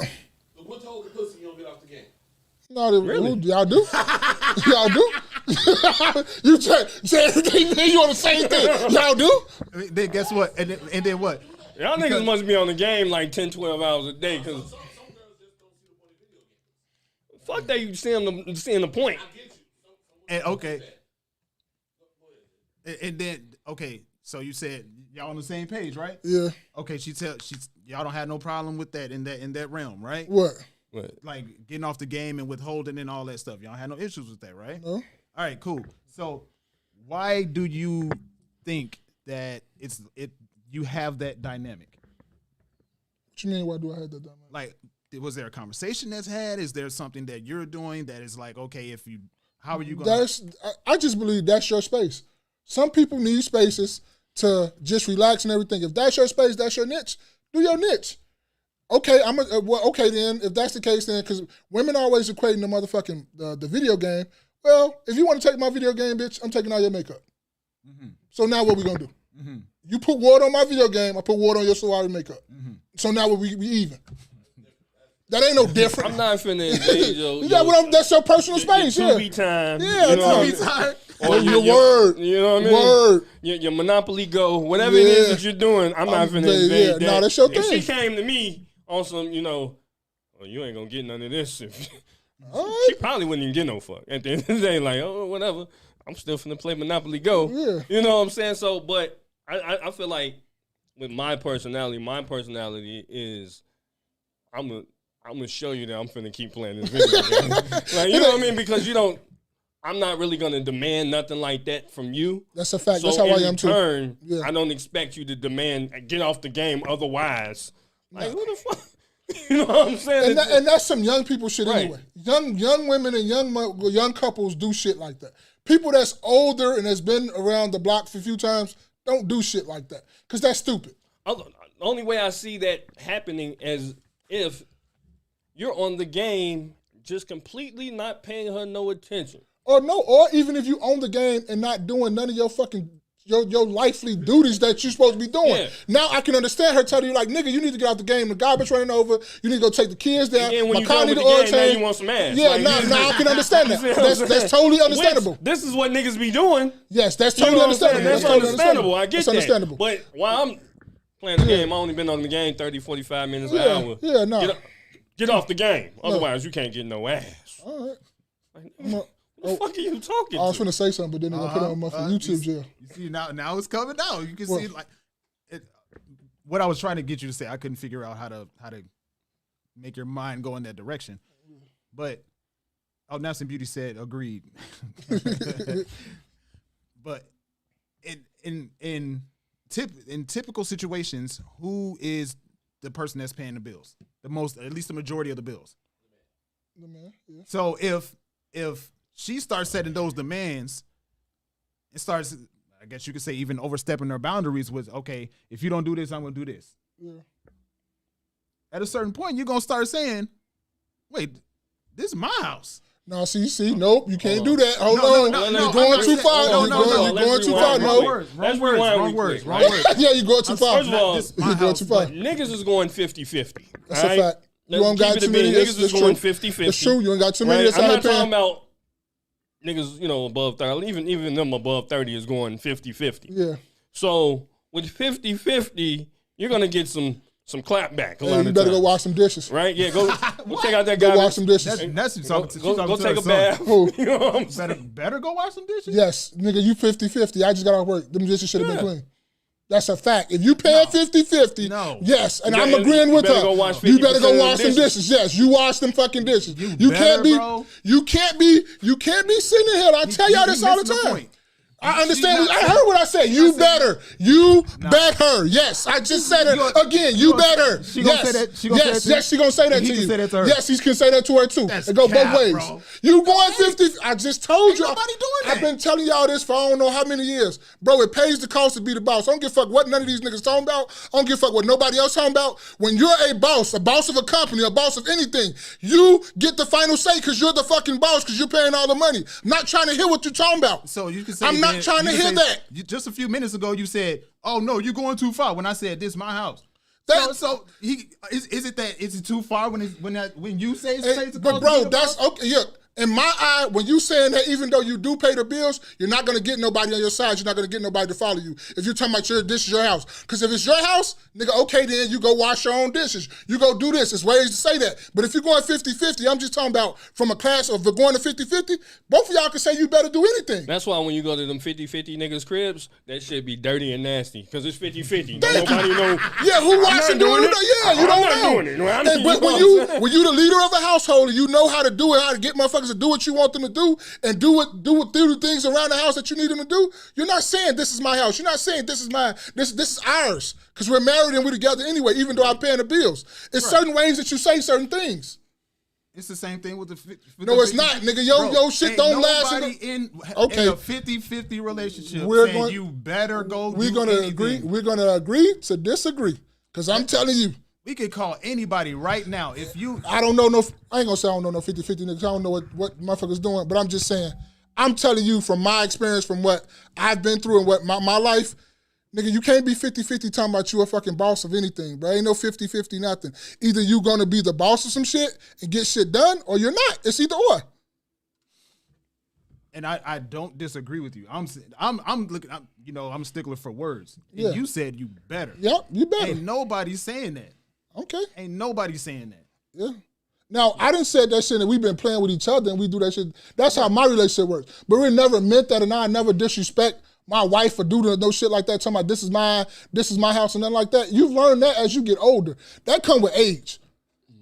D: The one told the pussy you don't get off the game.
C: No,
B: Really?
C: y'all do? Y'all do? You say everything, man, you on the same thing. Y'all do?
A: Then guess what? And then what?
B: Y'all niggas must be on the game like 10, 12 hours a day. Cause
D: Some girls just don't see the point of video games.
B: fuck that, you seeing the point.
D: I get you.
A: And okay. And then okay, so you said y'all on the same page, right?
C: Yeah.
A: Okay, y'all don't have no problem with that in that realm, right?
C: What?
A: Like getting off the game and withholding and all that stuff. Y'all had no issues with that, right?
C: No.
A: All right, cool. So why do you think that you have that dynamic?
C: What you mean? Why do I have that dynamic?
A: Like, was there a conversation that's had? Is there something that you're doing that is like, okay, how are you going?
C: I just believe that's your space. Some people need spaces to just relax and everything. If that's your space, that's your niche. Do your niche. Okay, okay then. If that's the case, then because women always equating the motherfucking the video game. Well, if you want to take my video game, bitch, I'm taking all your makeup. Mm-hmm. So now what we gonna do? Mm-hmm. You put water on my video game, I put water on your Sawari makeup. Mm-hmm. So now we even. That ain't no different.
B: I'm not finna engage
C: that's your personal space.
B: Your 2B time.
C: Yeah,
B: you know
C: 2B time.
B: Or
C: your word.
B: You know what I mean?
C: Word.
B: Your Monopoly Go. Whatever it is that you're doing, I'm not finna invade that.
C: No, that's your thing.
B: If she came to me on some, well, you ain't gonna get none of this. She probably wouldn't even get no fuck. At the end of the day, like, oh, whatever. I'm still finna play Monopoly Go.
C: Yeah.
B: You know what I'm saying? So, but I feel like with my personality is I'm gonna show you that I'm finna keep playing this video game. Like, you know what I mean? Because I'm not really gonna demand nothing like that from you.
C: That's a fact.
B: So
C: that's how I am
B: too. In return,
C: yeah.
B: I don't expect you to demand get off the game. Otherwise, like who the fuck? You know what I'm saying?
C: And that's some young people shit
B: Right.
C: anyway. Young women and young couples do shit like that. People that's older and has been around the block for a few times don't do shit like that because that's stupid.
B: The only way I see that happening is if you're on the game just completely not paying her no attention.
C: Or even if you own the game and not doing none of your fucking your lifely duties that you're supposed to be doing.
B: Yeah.
C: Now I can understand her telling you like, nigga, you need to get out the game. The garbage running over. You need to go take the kids down.
B: And when
C: My
B: you
C: car
B: done
C: need
B: with
C: the
B: the
C: oil
B: game, now
C: change.
B: you want some ass.
C: Yeah,
B: Like,
C: now I can understand that. That's totally understandable.
B: Which, this is what niggas be doing.
C: Yes, that's
B: You
C: totally
B: know what I'm saying?
C: understandable.
B: That's understandable. I get
C: that's
B: that.
C: understandable.
B: But while I'm playing the game, I only been on the game 30, 45 minutes an hour.
C: Yeah, no.
B: Get off the game. Otherwise, you can't get no ass.
C: All right.
B: What the fuck are you talking
C: I was
B: to?
C: finna say something, but then they're gonna put it on my YouTube jail.
A: You see now it's coming out. You can see like what I was trying to get you to say. I couldn't figure out how to make your mind go in that direction. But Nelson Beauty said agreed. But in typical situations, who is the person that's paying the bills? The most, at least the majority of the bills.
C: The man, yeah.
A: So if she starts setting those demands, it starts, I guess you could say, even overstepping her boundaries with, okay, if you don't do this, I'm going to do this.
C: Yeah.
A: At a certain point, you're going to start saying, wait, this is my house.
C: No, see, nope, you can't do that. Hold on. You're going too far. You're going too far. No.
A: Wrong words.
C: Yeah, you're going too far.
B: First of all,
C: you're going too far.
B: niggas is going 50-50.
C: That's a fact. You don't got too many.
B: Niggas is going 50-50.
C: It's true. You ain't got too many.
B: Right? I'm not talking about niggas, above 30. Even them above 30 is going 50-50.
C: Yeah.
B: So with 50-50, you're gonna get some clap back.
C: Hey, you better go wash some dishes.
B: Right? Yeah, go check out that guy.
C: Go wash some dishes.
A: That's
B: Go take a bath.
C: Who?
B: You know what I'm saying?
A: Better go wash some dishes?
C: Yes, nigga, you 50-50. I just got off work. Them dishes should have been clean. That's a fact. If you pay 50-50, yes, and I'm agreeing with her. You better go wash some dishes. Yes, you wash them fucking dishes. You can't be sitting here. I tell y'all this all the time. I understand. I heard what I said. You better. You better. Yes, I just said it again. You better.
A: She gonna say that. She gonna say that to you?
C: Yes, she gonna say that
A: He
C: to
A: can
C: you.
A: say that to her.
C: Yes, he can say that to her too.
A: That's
C: It go
A: cap,
C: both ways.
A: bro.
C: You going 50? I just told you.
A: nobody doing that.
C: I've been telling y'all this for I don't know how many years, bro. It pays the cost to be the boss. I don't give a fuck what none of these niggas talking about. I don't give a fuck what nobody else talking about. When you're a boss of a company, a boss of anything, you get the final say because you're the fucking boss because you're paying all the money. I'm not trying to hear what you're talking about.
A: So you can say
C: I'm not trying to hear that.
A: Just a few minutes ago, you said, "Oh no, you're going too far." When I said, "This is my house." So is it too far when you say it's paid to
C: But bro, that's okay. Yeah. In my eye, when you saying that even though you do pay the bills, you're not going to get nobody on your side. You're not going to get nobody to follow you. If you're talking about this is your house. Because if it's your house, nigga, okay, then you go wash your own dishes. You go do this. There's ways to say that. But if you're going 50-50, I'm just talking about from a class of going to 50-50, both of y'all can say you better do anything.
B: That's why when you go to them 50-50 niggas' cribs, that shit be dirty and nasty. Because it's 50-50. Nobody know.
C: Yeah, who washing doing it? Yeah, you don't know. But when you the leader of a household and you know how to do it, how to get motherfuckers to do what you want them to do and do the things around the house that you need them to do, you're not saying this is my house. You're not saying this is mine. This is ours because we're married and we're together anyway, even though I'm paying the bills. It's certain ways that you say certain things.
A: It's the same thing with
C: No, it's not, nigga. Yo, shit don't last.
A: In a 50-50 relationship saying you better go
C: We're going to agree. We're going to agree to disagree because I'm telling you.
A: We could call anybody right now. If you,
C: I don't know no. I ain't gonna say I don't know no 50-50 niggas. I don't know what motherfuckers doing, but I'm just saying. I'm telling you from my experience, from what I've been through and what my life, nigga, you can't be 50-50 talking about you a fucking boss of anything, bro. Ain't no 50-50 nothing. Either you gonna be the boss of some shit and get shit done, or you're not. It's either or.
A: And I don't disagree with you. I'm looking. I'm a stickler for words. And
C: Yeah.
A: you said you better.
C: Yep, you better.
A: Ain't nobody saying that.
C: Okay.
A: Ain't nobody saying that.
C: Yeah. Now, I didn't say that shit and we've been playing with each other and we do that shit. That's how my relationship works. But we never meant that and I never disrespect my wife for doing no shit like that, talking about this is my house and nothing like that. You've learned that as you get older. That come with age.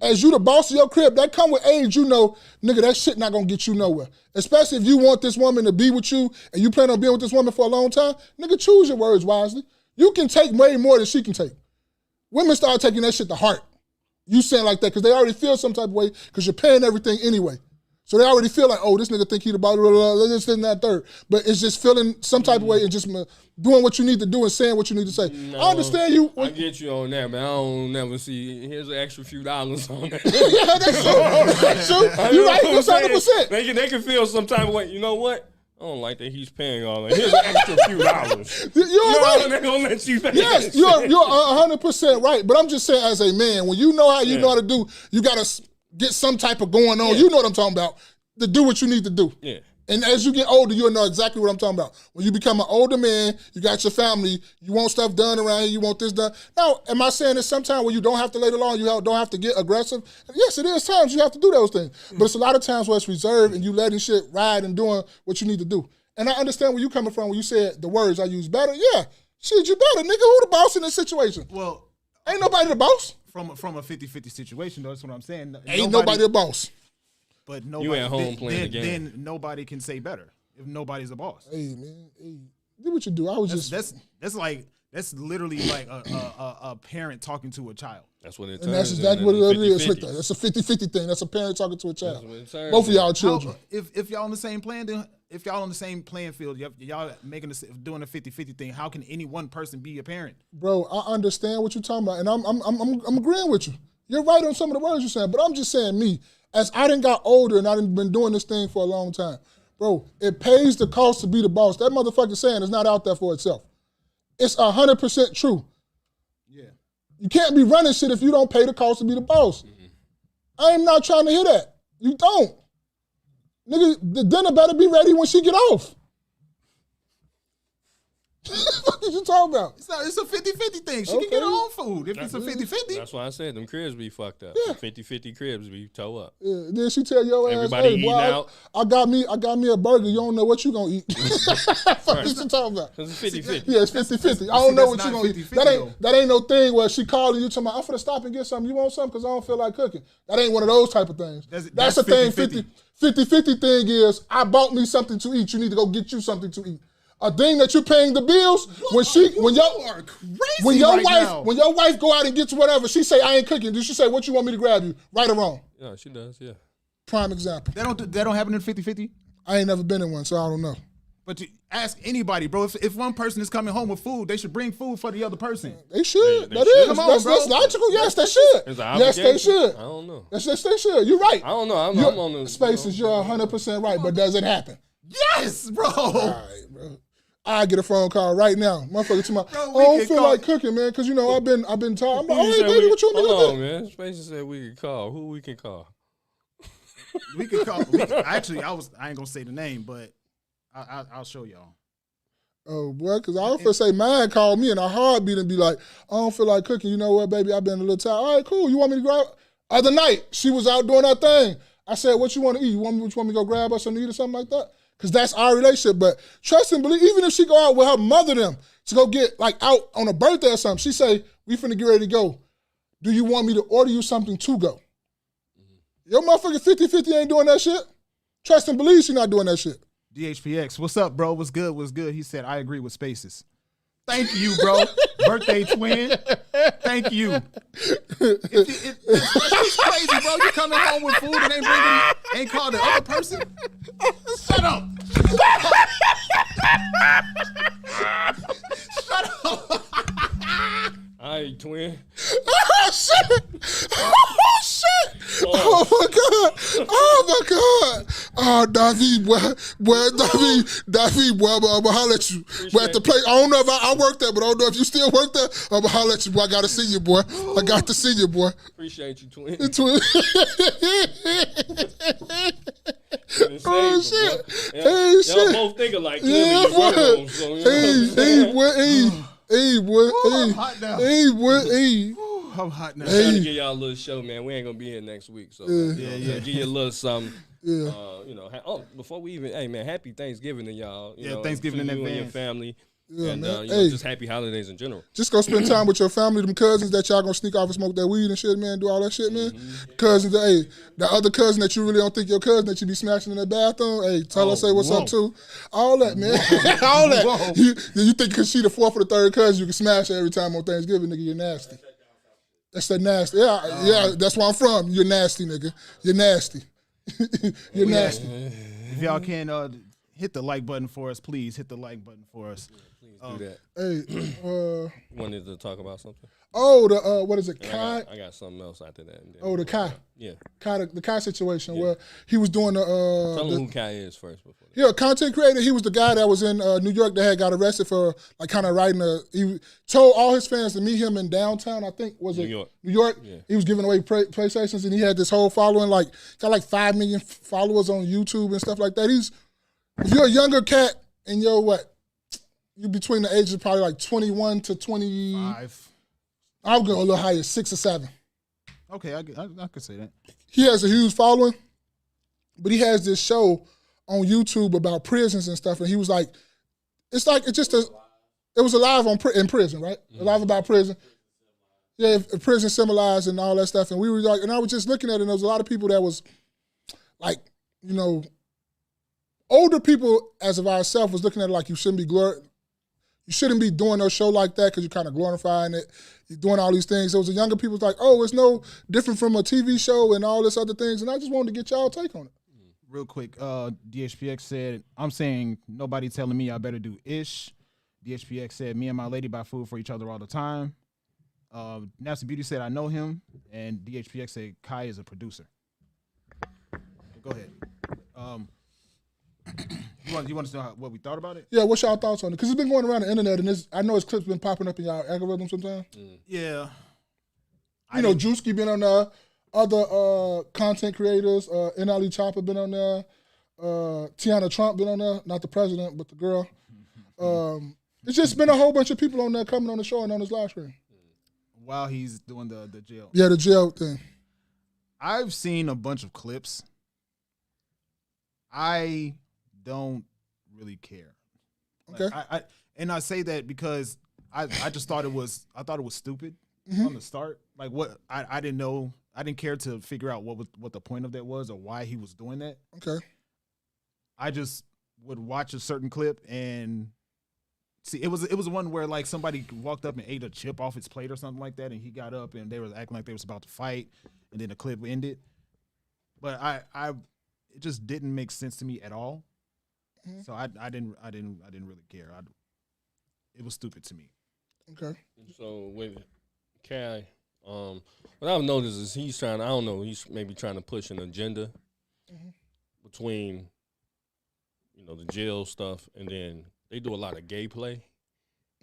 C: As you the boss of your crib, that come with age, you know, nigga, that shit not gonna get you nowhere. Especially if you want this woman to be with you and you plan on being with this woman for a long time, nigga, choose your words wisely. You can take way more than she can take. Women start taking that shit to heart. You saying like that because they already feel some type of way because you're paying everything anyway. So they already feel like, oh, this nigga think he the boss, this and that third. But it's just feeling some type of way and just doing what you need to do and saying what you need to say.
B: No,
C: I understand you.
B: I get you on that, man. I don't never see, here's an extra few dollars on that.
C: Yeah, that's true. That's true. You're right, 100%.
B: They can feel some type of way. You know what? I don't like that he's paying all that. Here's an extra few dollars.
C: You're right.
B: They're gonna let you pay.
C: Yes, you're 100% right. But I'm just saying, as a man, when you know how you know how to do, you gotta get some type of going on. You know what I'm talking about. To do what you need to do.
B: Yeah.
C: And as you get older, you'll know exactly what I'm talking about. When you become an older man, you got your family, you want stuff done around here, you want this done. Now, am I saying that sometimes when you don't have to lay the law, you don't have to get aggressive? Yes, it is times you have to do those things. But it's a lot of times where it's reserved and you letting shit ride and doing what you need to do. And I understand where you coming from when you said the words I use better. Yeah, shit, you better. Nigga, who the boss in this situation?
A: Well,
C: ain't nobody the boss.
A: From a 50-50 situation, though, that's what I'm saying.
C: Ain't nobody the boss.
A: But nobody,
B: you at home playing the game.
A: Then nobody can say better if nobody's a boss.
C: Hey man, hey, do what you do.
A: That's literally like a parent talking to a child.
B: That's what it turns.
C: And that's exactly what it is. That's a 50-50 thing. That's a parent talking to a child. Both of y'all children.
A: If y'all on the same plan, then if y'all on the same playing field, y'all doing a 50-50 thing. How can any one person be a parent?
C: Bro, I understand what you're talking about, and I'm agreeing with you. You're right on some of the words you're saying, but I'm just saying me. As I done got older and I done been doing this thing for a long time, bro, it pays the cost to be the boss. That motherfucker saying is not out there for itself. It's 100% true.
A: Yeah.
C: You can't be running shit if you don't pay the cost to be the boss. Mm-hmm. I am not trying to hear that. You don't. Nigga, the dinner better be ready when she get off. What are you talking about?
A: It's a 50-50 thing. She can get her own food if it's a 50-50.
B: That's why I said them cribs be fucked up.
C: Yeah.
B: 50-50 cribs be toe up.
C: Yeah. Then she tell your ass,
B: everybody
C: hey,
B: eating
C: boy,
B: out.
C: I got me a burger. You don't know what you gonna eat. What you talking about?
B: It's 50-50.
C: Yeah, it's 50-50. I don't know what you gonna eat.
A: 50-50
C: That ain't no thing where she calling you talking about, I'm finna stop and get something. You want something? Because I don't feel like cooking. That ain't one of those type of things. That's the thing. 50-50 thing is, I bought me something to eat. You need to go get you something to eat. a thing that you're paying the bills. When your wife go out and gets whatever, she say I ain't cooking. Does she say what you want me to grab you? Right or wrong?
B: Yeah, she does. Yeah.
C: Prime example.
A: That don't happen in 50-50?
C: I ain't never been in one, so I don't know.
A: But you ask anybody, bro. If one person is coming home with food, they should bring food for the other person.
C: They should.
B: They
C: That
B: should.
C: is.
A: Come on,
C: That's
A: bro.
C: logical. Yes, they should.
B: It's an
C: Yes, they
B: obligation.
C: should.
B: I don't know.
C: Yes, they should. You're right.
B: I don't know. I'm on the
C: Spaces, you're 100% right, but does it happen?
A: Yes, bro.
C: All right, bro. I get a phone call right now. Motherfucker to my,
A: Bro,
C: I
A: we
C: don't
A: can
C: feel
A: call-
C: like cooking, man, because, you know, I've been tired. I'm like,
B: You
C: hey,
B: said
C: baby, what you want me to
B: hold
C: do?
B: on, man. Spaces said we could call. Who we can call?
A: We could call. Actually, I ain't gonna say the name, but I'll show y'all.
C: Oh, boy, because I often say mine called me in a heartbeat and be like, I don't feel like cooking. You know what, baby? I've been a little tired. All right, cool. You want me to grab? Other night, she was out doing her thing. I said, what you want to eat? You want me to go grab us something to eat or something like that? Because that's our relationship. But trust and believe, even if she go out with her mother them to go get, like, out on a birthday or something, she say, we finna get ready to go. Do you want me to order you something to go? Your motherfucker 50-50 ain't doing that shit. Trust and believe she not doing that shit.
A: DHPX, what's up, bro? What's good? What's good? He said, I agree with Spaces. Thank you, bro. Birthday twin. Thank you. It's crazy, bro. You coming home with food and ain't called the other person? Shut up. Shut up.
B: All right, twin.
C: Oh, shit. Oh, shit. Oh, my God. Oh, my God. Oh, David, boy, David, boy, I'm going to holler at you. But at the place, I don't know if I work there, but I don't know if you still work there. I'm going to holler at you, boy. I got to see you, boy. I got to see you, boy.
B: Appreciate you, twin.
C: Oh, shit. Hey,
B: Y'all
C: shit.
B: both think alike.
C: Yeah,
B: Clearly,
C: boy.
B: you work on, so, you know.
C: Hey, boy, hey, boy,
A: I'm
C: hey.
A: hot now.
C: Hey, boy, hey.
A: I'm hot now.
B: Trying to give y'all a little show, man. We ain't gonna be here next week, so
A: Yeah.
B: give you a little something.
C: Yeah.
B: You know, before we even, hey man, happy Thanksgiving to y'all. You know,
A: Thanksgiving
B: to
A: in
B: you and your
A: advance.
B: family,
C: Yeah,
B: and
C: man.
B: you know,
C: Hey.
B: just happy holidays in general.
C: Just go spend time with your family, them cousins that y'all gonna sneak off and smoke that weed and shit, man. Do all that shit, man. Cousins, hey, the other cousin that you really don't think your cousin that you be smashing in the bathroom, hey, tell her, say what's up too. All that, man. All that.
A: Whoa.
C: You think because she the fourth or the third cousin, you can smash her every time on Thanksgiving, nigga, you're nasty. That's that nasty. Yeah, that's where I'm from. You're nasty, nigga. You're nasty. You're nasty.
A: If y'all can hit the like button for us, please hit the like button for us.
B: Please do that.
C: Hey,
B: You wanted to talk about something?
C: what is it,
B: And
C: Kai?
B: I got something else after that. And then
C: Oh, the Kai.
B: Yeah.
C: The Kai situation where he was doing the
B: Tell them who Kai is first before.
C: Yeah, content creator. He was the guy that was in New York that had got arrested for like kind of writing he told all his fans to meet him in downtown, I think, was it?
B: New York.
C: New York?
B: Yeah.
C: He was giving away PlayStations and he had this whole following, got like 5 million followers on YouTube and stuff like that. If you're a younger cat and you're you between the ages of probably like 21 to 20.
A: 5.
C: I'll go a little higher, 6 or 7.
A: Okay, I could say that.
C: He has a huge following, but he has this show on YouTube about prisons and stuff, and he was like, it was alive in prison, right? Alive about prison. Yeah, prison symbolized and all that stuff, and we were like, and I was just looking at it, and there was a lot of people that was like, you know, older people as of ourselves was looking at it like you shouldn't be doing no show like that because you're kind of glorifying it. You're doing all these things. There was the younger people was like, oh, it's no different from a TV show and all this other things, and I just wanted to get y'all take on it.
A: Real quick, DHPX said, I'm saying nobody telling me I better do ish. DHPX said, me and my lady buy food for each other all the time. Nasty Beauty said, I know him. And DHPX said, Kai is a producer. Go ahead. You want to know what we thought about it?
C: Yeah, what's y'all thoughts on it? Because it's been going around the internet, and I know his clips been popping up in y'all algorithm sometimes.
A: Yeah.
C: You know, Drewski been on there, other content creators, NLE Chopper been on there, Tiana Trump been on there, not the president, but the girl. It's just been a whole bunch of people on there coming on the show and on his live stream.
A: While he's doing the jail.
C: Yeah, the jail thing.
A: I've seen a bunch of clips. I don't really care.
C: Okay.
A: I say that because I just thought it was stupid from the start. Like what I didn't know. I didn't care to figure out what the point of that was or why he was doing that.
C: Okay.
A: I just would watch a certain clip and See, it was one where like somebody walked up and ate a chip off his plate or something like that, and he got up and they were acting like they was about to fight, and then the clip ended. But it just didn't make sense to me at all. So I didn't really care. It was stupid to me.
C: Okay.
B: So with Kai, what I've noticed is he's maybe trying to push an agenda between, the jail stuff, and then they do a lot of gay play.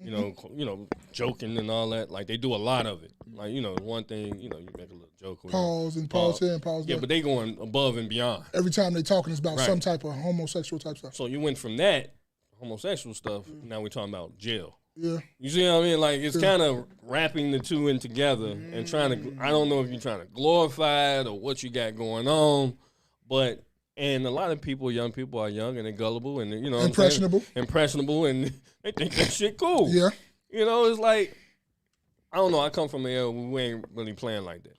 B: You know, joking and all that. Like, they do a lot of it. Like, one thing, you make a little joke.
C: Pause and pause here and pause there.
B: Yeah, but they going above and beyond.
C: Every time they talking, it's about some type of homosexual type stuff.
B: So you went from that, homosexual stuff, now we're talking about jail.
C: Yeah.
B: You see what I mean? Like, it's kind of wrapping the two in together and trying to, I don't know if you're trying to glorify it or what you got going on, but, and a lot of people, young people are young and they're gullible and, impressionable, and they think that shit cool.
C: Yeah.
B: It's like, I don't know, I come from an era where we ain't really playing like that.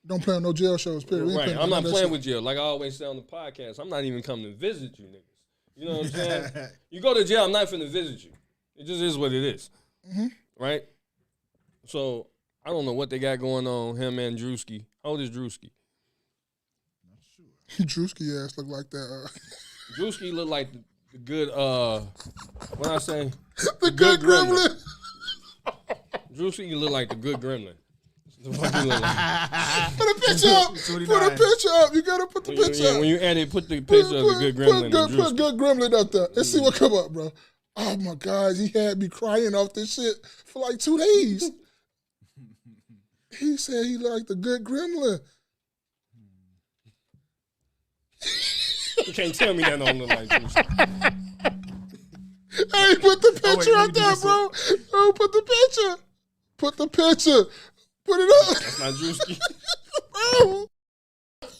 C: Don't play on no jail shows, period.
B: Right, I'm not playing with jail. Like I always say on the podcast, I'm not even coming to visit you niggas. You know what I'm saying? You go to jail, I'm not finna visit you. It just is what it is. Right? So, I don't know what they got going on, him and Drewski. How old is Drewski?
C: Not sure. Drewski ass look like that.
B: Drewski look like the good, what I say?
C: the good gremlin.
B: Drewski look like the good gremlin. What the fuck he look like?
C: Put a picture up. Put a picture up. You gotta put the picture up.
B: When you edit, put the picture of the good gremlin.
C: Put good gremlin up there. Let's see what come up, bro. Oh my God, he had me crying off this shit for like 2 days. He said he looked like the good gremlin.
B: You can't tell me that don't look like Drewski.
C: Hey, put the picture up there, bro. Oh, put the picture. Put the picture. Put it up.
B: That's not Drewski.
C: Bro.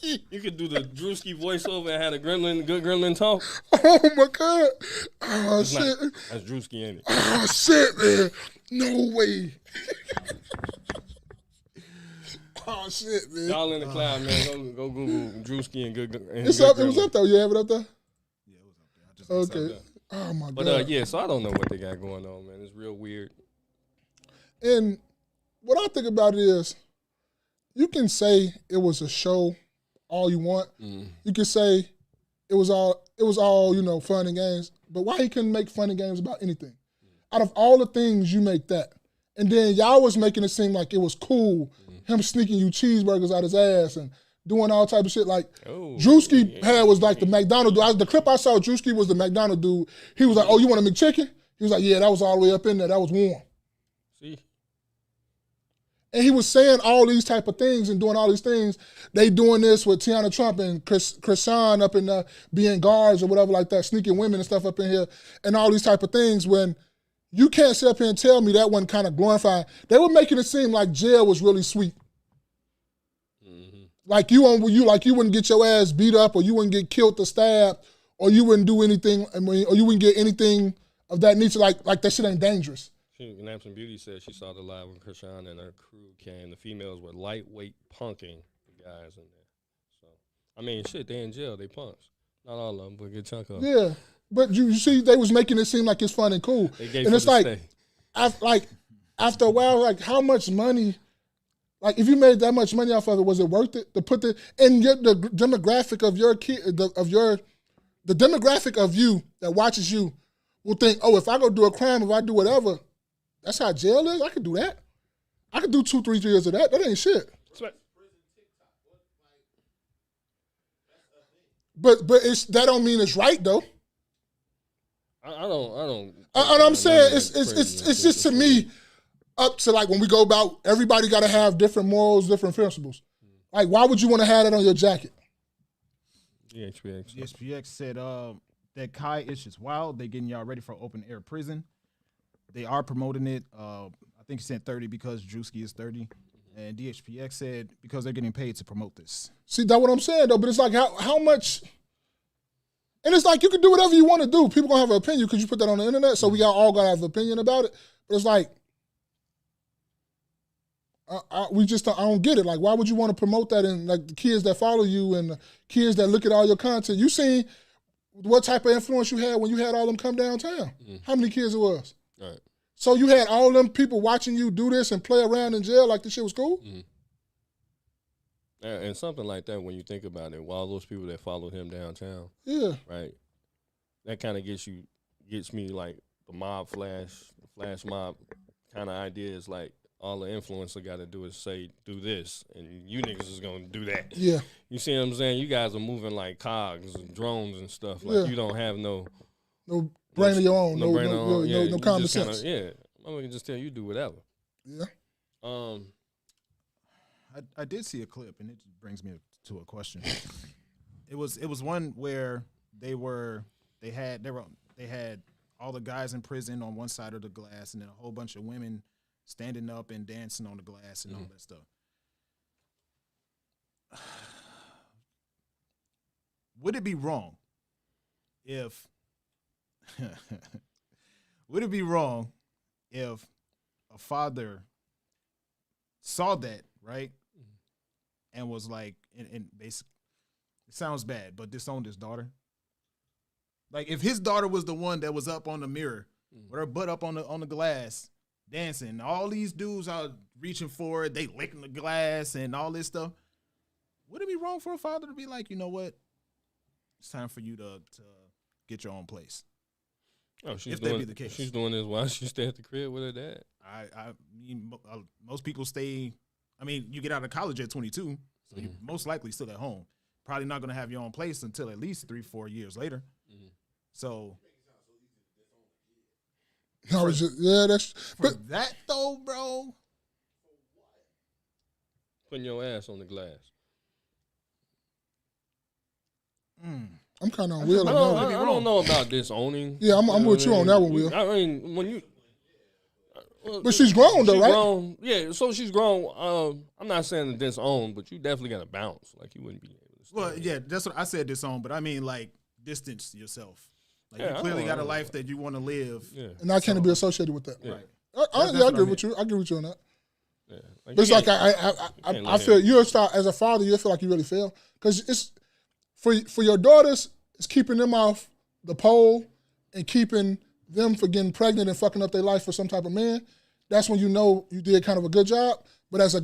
B: You could do the Drewski voiceover and have a good gremlin talk.
C: Oh my God. Oh shit.
B: That's Drewski, ain't it?
C: Oh shit, man. No way. Oh shit, man.
B: Y'all in the cloud, man. Go Google Drewski and good.
C: It's up. It was up there. You have it up there?
A: Yeah, it was up there.
C: Okay. Oh my God.
B: But yeah, so I don't know what they got going on, man. It's real weird.
C: And what I think about it is, you can say it was a show all you want. You can say it was all fun and games. But why he couldn't make fun and games about anything? Out of all the things, you make that. And then y'all was making it seem like it was cool, him sneaking you cheeseburgers out his ass and doing all type of shit. Like, Drewski was like the McDonald's dude. The clip I saw, Drewski was the McDonald's dude. He was like, oh, you want a McChicken? He was like, yeah, that was all the way up in there. That was warm.
B: See?
C: And he was saying all these type of things and doing all these things. They doing this with Tiana Trump and Krishan up in there being guards or whatever like that, sneaking women and stuff up in here, and all these type of things when you can't sit up here and tell me that wasn't kind of glorifying. They were making it seem like jail was really sweet. Like you wouldn't get your ass beat up, or you wouldn't get killed or stabbed, or you wouldn't do anything, or you wouldn't get anything of that nature. Like that shit ain't dangerous.
B: Napson Beauty said she saw the live when Krishan and her crew came. The females were lightweight punking the guys in there. So, I mean, shit, they in jail, they punks. Not all of them, but a good chunk of them.
C: Yeah, but you see, they was making it seem like it's fun and cool. And it's like, after a while, like how much money, like if you made that much money off of it, was it worth it to put the demographic of your kid, the demographic of you that watches you will think, oh, if I go do a crime, if I do whatever. That's how jail is? I could do that. I could do 2-3 years of that. That ain't shit. But that don't mean it's right though.
B: I don't.
C: And I'm saying it's just to me up to like when we go about everybody got to have different morals, different principles. Like why would you want to have that on your jacket?
A: GSPX said that Kai is just wild. They getting y'all ready for open air prison. They are promoting it. I think he said 30 because Drewski is 30. And DHPX said because they're getting paid to promote this.
C: See, that's what I'm saying, though. But it's like how much... And it's like you can do whatever you want to do. People going to have an opinion because you put that on the internet, so we all got to have an opinion about it. But it's like... I don't get it. Like, why would you want to promote that in like the kids that follow you and the kids that look at all your content? You seen what type of influence you had when you had all them come downtown. How many kids it was?
B: Right.
C: So you had all them people watching you do this and play around in jail like this shit was cool?
B: Mm-hmm. And something like that, when you think about it, all those people that followed him downtown,
C: Yeah.
B: right? That kind of gets me like the flash mob kind of ideas. Like all the influencer got to do is say, do this, and you niggas is gonna do that.
C: Yeah.
B: You see what I'm saying? You guys are moving like cogs and drones and stuff. Like you don't have no
C: brain of your own, no common
B: sense.
C: sense.
B: Yeah, I'm gonna just tell you do whatever.
C: Yeah.
A: I did see a clip, and it brings me to a question. It was one where they had all the guys in prison on one side of the glass, and then a whole bunch of women standing up and dancing on the glass and all that stuff. Would it be wrong if a father saw that, right? And was like, and basically, it sounds bad, but disowned his daughter. Like if his daughter was the one that was up on the mirror with her butt up on the glass, dancing, all these dudes are reaching for it, they licking the glass and all this stuff. Would it be wrong for a father to be like, you know what? It's time for you to get your own place.
B: Oh,
A: if that be the case,
B: she's doing this while she stay at the crib with her dad.
A: I mean, most people stay. I mean, you get out of college at 22, so you're most likely still at home. Probably not going to have your own place until at least 3-4 years later. So,
C: no, it's just, yeah, that's
A: but that though, bro.
B: Putting your ass on the glass.
C: I'm kind of on Will.
B: I don't know about disowning.
C: Yeah, I'm with you on that one, Will.
B: I mean, when you.
C: But she's grown though, right?
B: Grown, yeah, so she's grown. I'm not saying to disown, but you definitely got to bounce. Like you wouldn't be able to.
A: Well, yeah, that's what I said disown, but I mean like distance yourself. Like you clearly got a life that you want to live.
B: Yeah.
C: And I can't be associated with that.
A: Yeah. Right.
C: I agree with you. I agree with you on that.
B: Yeah.
C: But it's like I feel you as a father, you feel like you really fail because it's for your daughters, it's keeping them off the pole and keeping them from getting pregnant and fucking up their life for some type of man. That's when you know you did kind of a good job. But as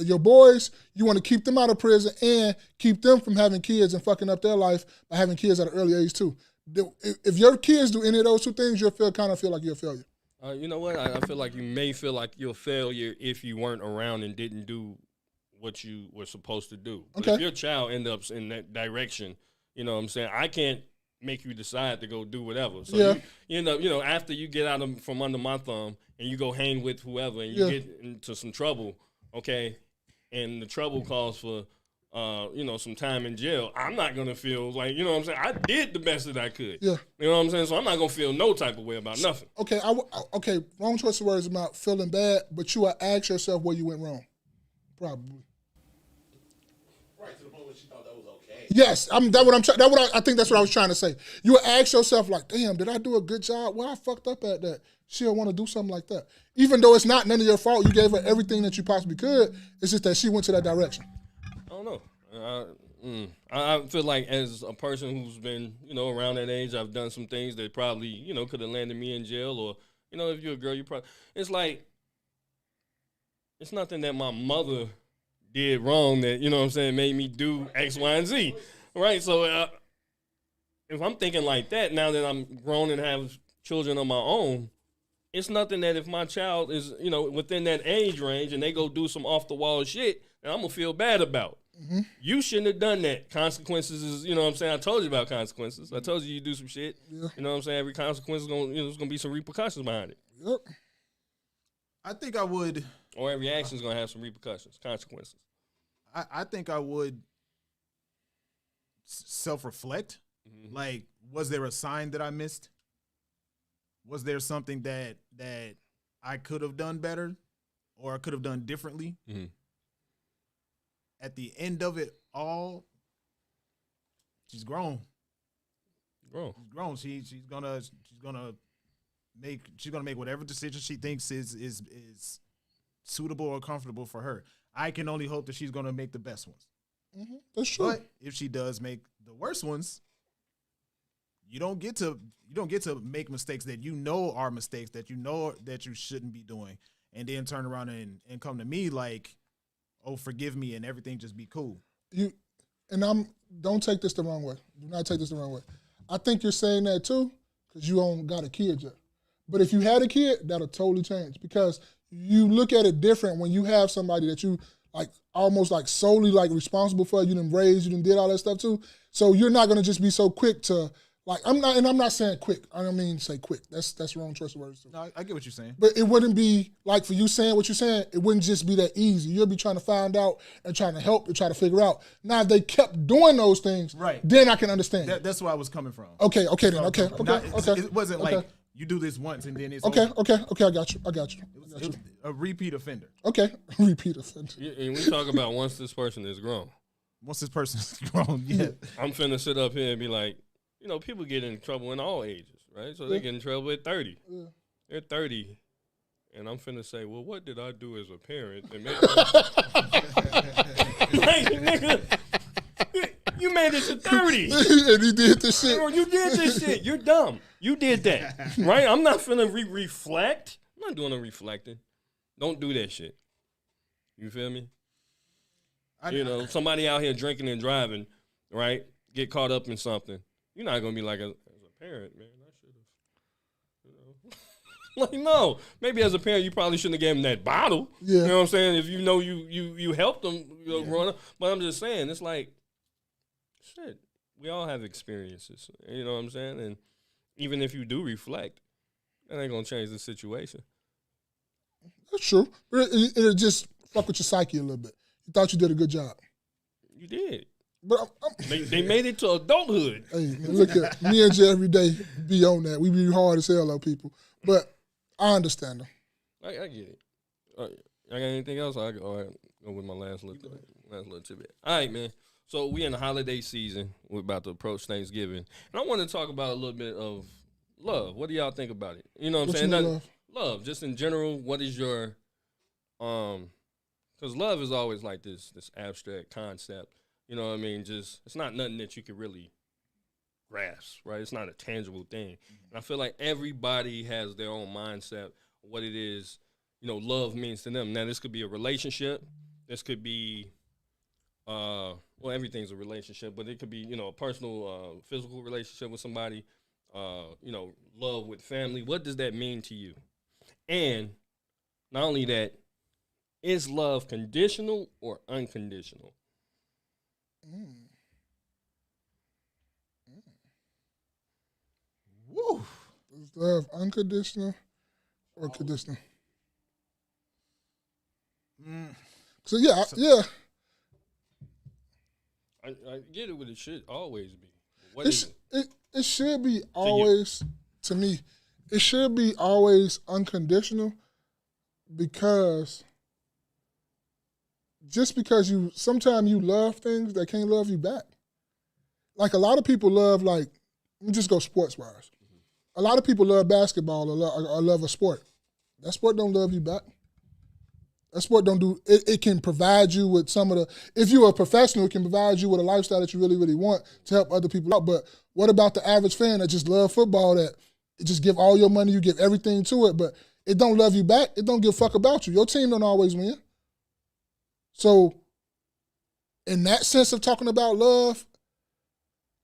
C: your boys, you want to keep them out of prison and keep them from having kids and fucking up their life by having kids at an early age too. If your kids do any of those two things, you'll feel like you're a failure.
B: You know what? I feel like you may feel like you're a failure if you weren't around and didn't do what you were supposed to do. But if your child ends up in that direction, you know what I'm saying? I can't make you decide to go do whatever. So you know, after you get out from under my thumb and you go hang with whoever and you get into some trouble, okay, and the trouble calls for some time in jail, I'm not gonna feel like, you know what I'm saying, I did the best that I could. Yeah. You know what I'm saying? So I'm not gonna feel no type of way about nothing.
C: Okay, okay, wrong choice of words about feeling bad, but you will ask yourself where you went wrong. Probably.
D: Right to the point where she thought that was okay.
C: Yes, I think that's what I was trying to say. You will ask yourself like, damn, did I do a good job? Well, I fucked up at that. She'll want to do something like that. Even though it's not none of your fault, you gave her everything that you possibly could. It's just that she went to that direction.
B: I don't know. I feel like as a person who's been, around that age, I've done some things that probably, could have landed me in jail. Or, if you're a girl, it's like, it's nothing that my mother did wrong that, made me do X, Y, and Z. Right? So if I'm thinking like that, now that I'm grown and have children of my own, it's nothing that if my child is, within that age range and they go do some off-the-wall shit, that I'm going to feel bad about. Mm-hmm. You shouldn't have done that. Consequences is, I told you about consequences. I told you do some shit. Yeah. Every consequence is going to, there's going to be some repercussions behind it.
C: Yep.
A: I think I would.
B: Or every action is going to have some repercussions, consequences.
A: I think I would self-reflect. Mm-hmm. Like, was there a sign that I missed? Was there something that I could have done better or I could have done differently? Mm-hmm. At the end of it all, she's grown. She's grown. She's gonna make whatever decision she thinks is suitable or comfortable for her. I can only hope that she's gonna make the best ones.
C: Mm-hmm. That's true.
A: But if she does make the worst ones, you don't get to make mistakes that you know are mistakes that you know that you shouldn't be doing, and then turn around and come to me like, oh, forgive me, and everything just be cool.
C: Don't take this the wrong way. Do not take this the wrong way. I think you're saying that too because you don't got a kid yet. But if you had a kid, that'll totally change because you look at it different when you have somebody that you like almost like solely like responsible for. You done raised, you done did all that stuff too. So you're not gonna just be so quick to like I'm not saying quick. I don't mean say quick. That's the wrong choice of words too.
A: No, I get what you're saying.
C: But it wouldn't be like for you saying what you're saying, it wouldn't just be that easy. You'll be trying to find out and trying to help and try to figure out. Now if they kept doing those things,
A: right,
C: then I can understand.
A: That's where I was coming from.
C: Okay.
A: It wasn't like you do this once and then it's over.
C: Okay. I got you.
A: It was a repeat offender.
C: Okay, repeat offender.
B: And we talk about once this person is grown.
A: Once this person is grown, yeah.
B: I'm finna sit up here and be like, people get in trouble in all ages, right? So they get in trouble at 30. Yeah. They're 30, and I'm finna say, well, what did I do as a parent that made like, nigga, you made it to 30.
C: And he did this shit.
B: You did this shit. You're dumb. You did that, right? I'm not finna reflect. I'm not doing no reflecting. Don't do that shit. You feel me? Somebody out here drinking and driving, right? Get caught up in something. You're not gonna be like, as a parent, man, I should have, like, no. Maybe as a parent, you probably shouldn't have gave him that bottle. Yeah. You know what I'm saying? If you know you helped them growing up. But I'm just saying, it's like, shit, we all have experiences. You know what I'm saying? And even if you do reflect, that ain't gonna change the situation.
C: That's true. But it'll just fuck with your psyche a little bit. You thought you did a good job.
B: You did.
C: But
B: they made it to adulthood.
C: Hey, man, look at me and Jay every day be on that. We be hard as hell, though, people. But I understand them.
B: I get it. I got anything else? I go with my last little tidbit. All right, man. So we in the holiday season. We're about to approach Thanksgiving. And I want to talk about a little bit of love. What do y'all think about it? You know what I'm saying? Love, just in general, what is your because love is always like this abstract concept. You know what I mean? Just it's not nothing that you can really grasp, right? It's not a tangible thing. And I feel like everybody has their own mindset of what it is, love means to them. Now, this could be a relationship. This could be, everything's a relationship, but it could be, a personal, physical relationship with somebody, love with family. What does that mean to you? And not only that, is love conditional or unconditional?
C: Woo. Is love unconditional or conditional? So yeah.
B: I get it, but it should always be.
C: It should be always, to me, it should be always unconditional because just because sometimes you love things that can't love you back. Like a lot of people love, like, let me just go sports-wise. Mm-hmm. A lot of people love basketball or love a sport. That sport don't love you back. That sport don't do, it can provide you with some of the, if you're a professional, it can provide you with a lifestyle that you really, really want to help other people out. But what about the average fan that just love football, that it just give all your money, you give everything to it, but it don't love you back, it don't give a fuck about you. Your team don't always win. So in that sense of talking about love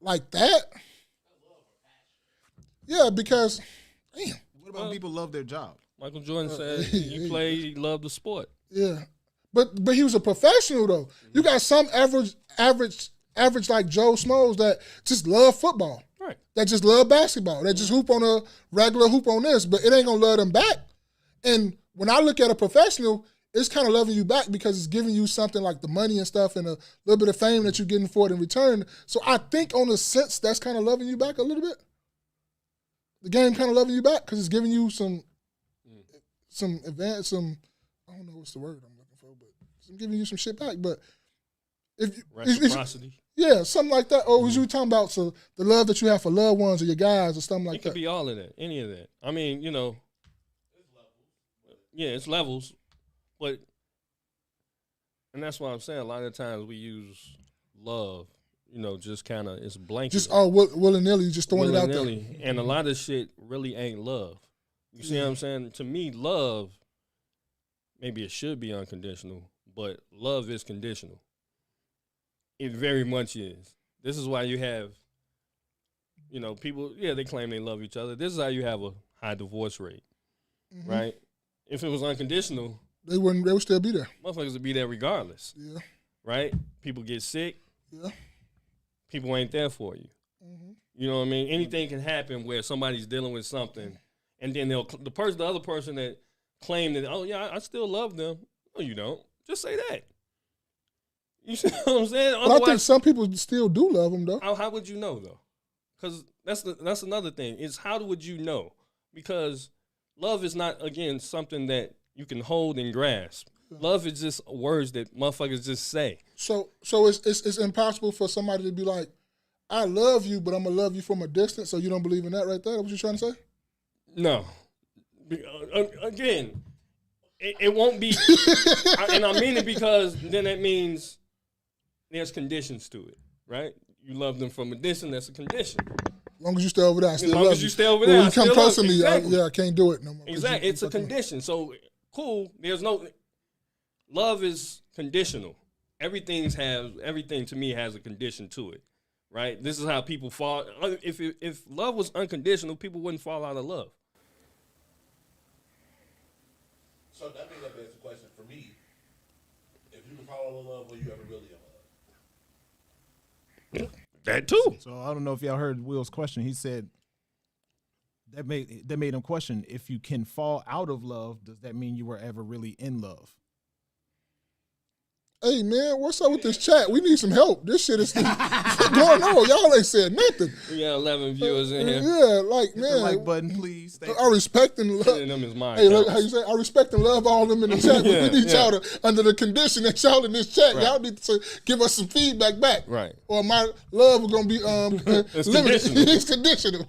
C: like that, yeah, because, damn.
A: What about people love their job?
B: Michael Jordan said you play, you love the sport.
C: Yeah. But he was a professional though. You got some average like Joe Smoes that just love football.
B: Right.
C: That just love basketball. That just hoop on a regular hoop on this, but it ain't gonna love them back. And when I look at a professional, it's kind of loving you back because it's giving you something like the money and stuff and a little bit of fame that you're getting for it in return. So I think on a sense that's kind of loving you back a little bit. The game kind of loving you back because it's giving you some advance, I don't know what's the word I'm looking for, but I'm giving you some shit back. But if
B: reciprocity.
C: Yeah, something like that. Or was you talking about the love that you have for loved ones or your guys or something like that?
B: It could be all of that, any of that. I mean, it's levels. Yeah, it's levels. But, and that's why I'm saying a lot of times we use love just kind of it's blanket.
C: Just willy-nilly, just throwing it out there.
B: Willy-nilly. And a lot of shit really ain't love. You see what I'm saying? To me, love, maybe it should be unconditional, but love is conditional. It very much is. This is why you have, people, they claim they love each other. This is how you have a high divorce rate, right? If it was unconditional,
C: they would still be there.
B: Motherfuckers would be there regardless.
C: Yeah.
B: Right? People get sick.
C: Yeah.
B: People ain't there for you. You know what I mean? Anything can happen where somebody's dealing with something, and then the other person that claimed that, oh yeah, I still love them. No, you don't. Just say that. You see what I'm saying?
C: But I think some people still do love them though.
B: How would you know though? Because that's another thing. Is how would you know? Because love is not, again, something that you can hold and grasp. Love is just words that motherfuckers just say.
C: So it's impossible for somebody to be like, I love you, but I'm gonna love you from a distance. So you don't believe in that right there? That's what you're trying to say?
B: No. Again, it won't be, and I mean it because then that means there's conditions to it, right? You love them from a distance. That's a condition.
C: As long as you stay over there, I still
B: love you. As long as you stay over there,
C: when you come close to me,
B: exactly.
C: I can't do it no more.
B: Exactly, it's a condition. So cool. There's no love is conditional. Everything to me has a condition to it, right? This is how people fall. If love was unconditional, people wouldn't fall out of love.
D: So that means that begs the question for me: if you can fall in love, were you ever really in love?
B: That too.
A: So I don't know if y'all heard Will's question. He said that made him question, if you can fall out of love, does that mean you were ever really in love?
C: Hey man, what's up with this chat? We need some help. This shit is going on. Y'all ain't said nothing.
B: We got 11 viewers in here.
C: Yeah, like
A: Hit
C: man,
A: the like button, please. Thank
C: I respect and love.
B: Them is mine.
C: Hey, look how you say. I respect and love all of them in the chat. But we need y'all to, under the condition that y'all in this chat, y'all need to give us some feedback back.
B: Right.
C: Or my love is gonna be
B: it's
C: limited.
B: conditional.
C: It's conditional.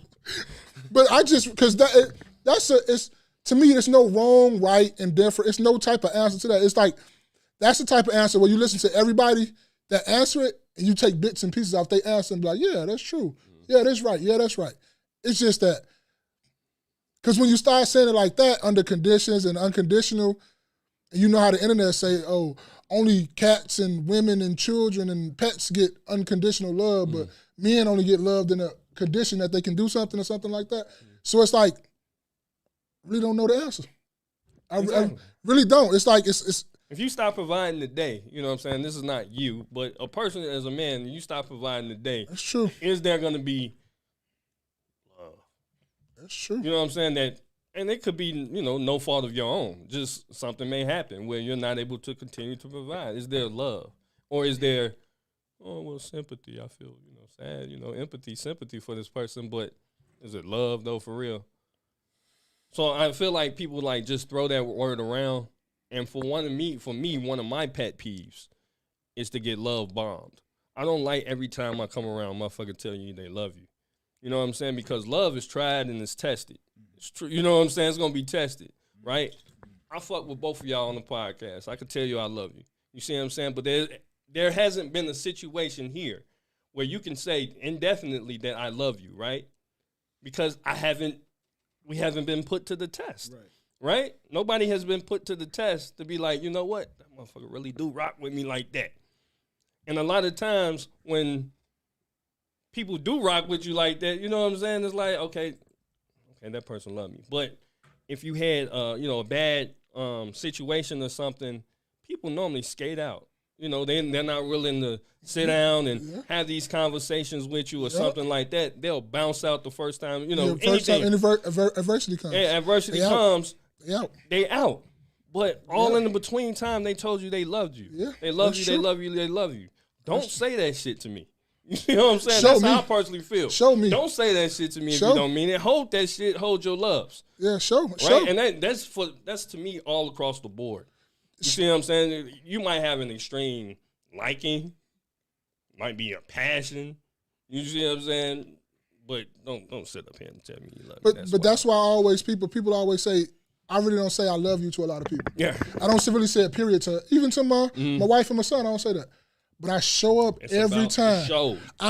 C: But I just because it's to me, there's no wrong, right, and different. It's no type of answer to that. It's like that's the type of answer where you listen to everybody that answer it and you take bits and pieces off their answer and be like, yeah, that's true. Yeah, that's right. Yeah, that's right. It's just that. Because when you start saying it like that, under conditions and unconditional, and you know how the internet say, oh, only cats and women and children and pets get unconditional love, but men only get loved in a condition that they can do something or something like that. So it's like, really don't know the answer. I really don't. It's like, it's
B: if you stop providing today, you know what I'm saying? This is not you, but a person as a man, you stop providing today.
C: That's true.
B: Is there going to be love?
C: That's true.
B: You know what I'm saying? And it could be, no fault of your own. Just something may happen where you're not able to continue to provide. Is there love? Or is there, sympathy? I feel, sad, empathy, sympathy for this person, but is it love though, for real? So I feel like people just throw that word around. And for me, one of my pet peeves is to get love bombed. I don't like every time I come around, motherfucker tell you they love you. You know what I'm saying? Because love is tried and it's tested. It's true. You know what I'm saying? It's going to be tested, right? I fuck with both of y'all on the podcast. I can tell you I love you. You see what I'm saying? But there hasn't been a situation here where you can say indefinitely that I love you, right? Because we haven't been put to the test. Right? Nobody has been put to the test to be like, you know what? That motherfucker really do rock with me like that. And a lot of times when people do rock with you like that, you know what I'm saying? It's like, okay, that person love me. But if you had, a bad situation or something, people normally skate out. They're not willing to sit down and have these conversations with you or something like that. They'll bounce out the first time,
C: first time adversity comes.
B: Yeah, adversity comes.
C: They out.
B: But all in the between time, they told you they loved you.
C: Yeah,
B: they love you,
C: true.
B: they love you, they love you. Don't say that shit to me. You know what I'm saying?
C: Show
B: That's
C: me.
B: how I personally feel.
C: Show me.
B: Don't say that shit to me if you don't mean it. Hold that shit. Hold your loves.
C: Yeah, show.
B: Right? And that's to me all across the board. You see what I'm saying? You might have an extreme liking, might be a passion. You see what I'm saying? But don't sit up here and tell me you love me.
C: But that's why people always say, I really don't say I love you to a lot of people.
B: Yeah.
C: I don't really say it, period, even to my wife and my son. I don't say that. but I show up
B: It's
C: every
B: about the
C: time.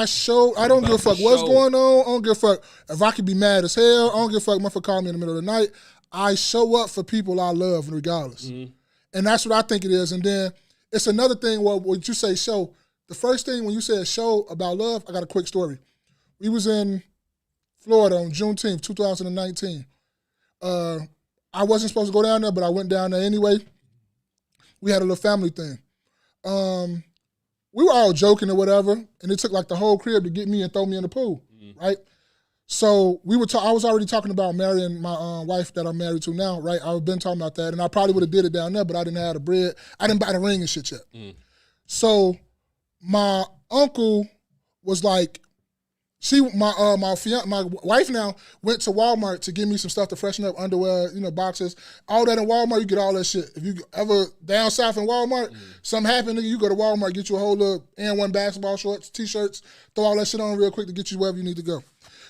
B: show.
C: I don't give a fuck what's
B: show.
C: going on. I don't give a fuck if I could be mad as hell. I don't give a fuck motherfucker call me in the middle of the night. I show up for people I love regardless.
B: Mm-hmm.
C: And that's what I think it is. And then it's another thing where when you say show, the first thing when you said show about love, I got a quick story. We was in Florida on Juneteenth, 2019. I wasn't supposed to go down there, but I went down there anyway. We had a little family thing. We were all joking or whatever, and it took like the whole crib to get me and throw me in the pool, right? So I was already talking about marrying my wife that I'm married to now, right? I've been talking about that, and I probably would have did it down there, but I didn't have the bread. I didn't buy the ring and shit yet. So my uncle was like, my wife now went to Walmart to get me some stuff to freshen up, underwear, boxes, all that in Walmart. You get all that shit. If you ever down south in Walmart, something happened, nigga, you go to Walmart, get you a whole little N1 basketball shorts, t-shirts, throw all that shit on real quick to get you wherever you need to go.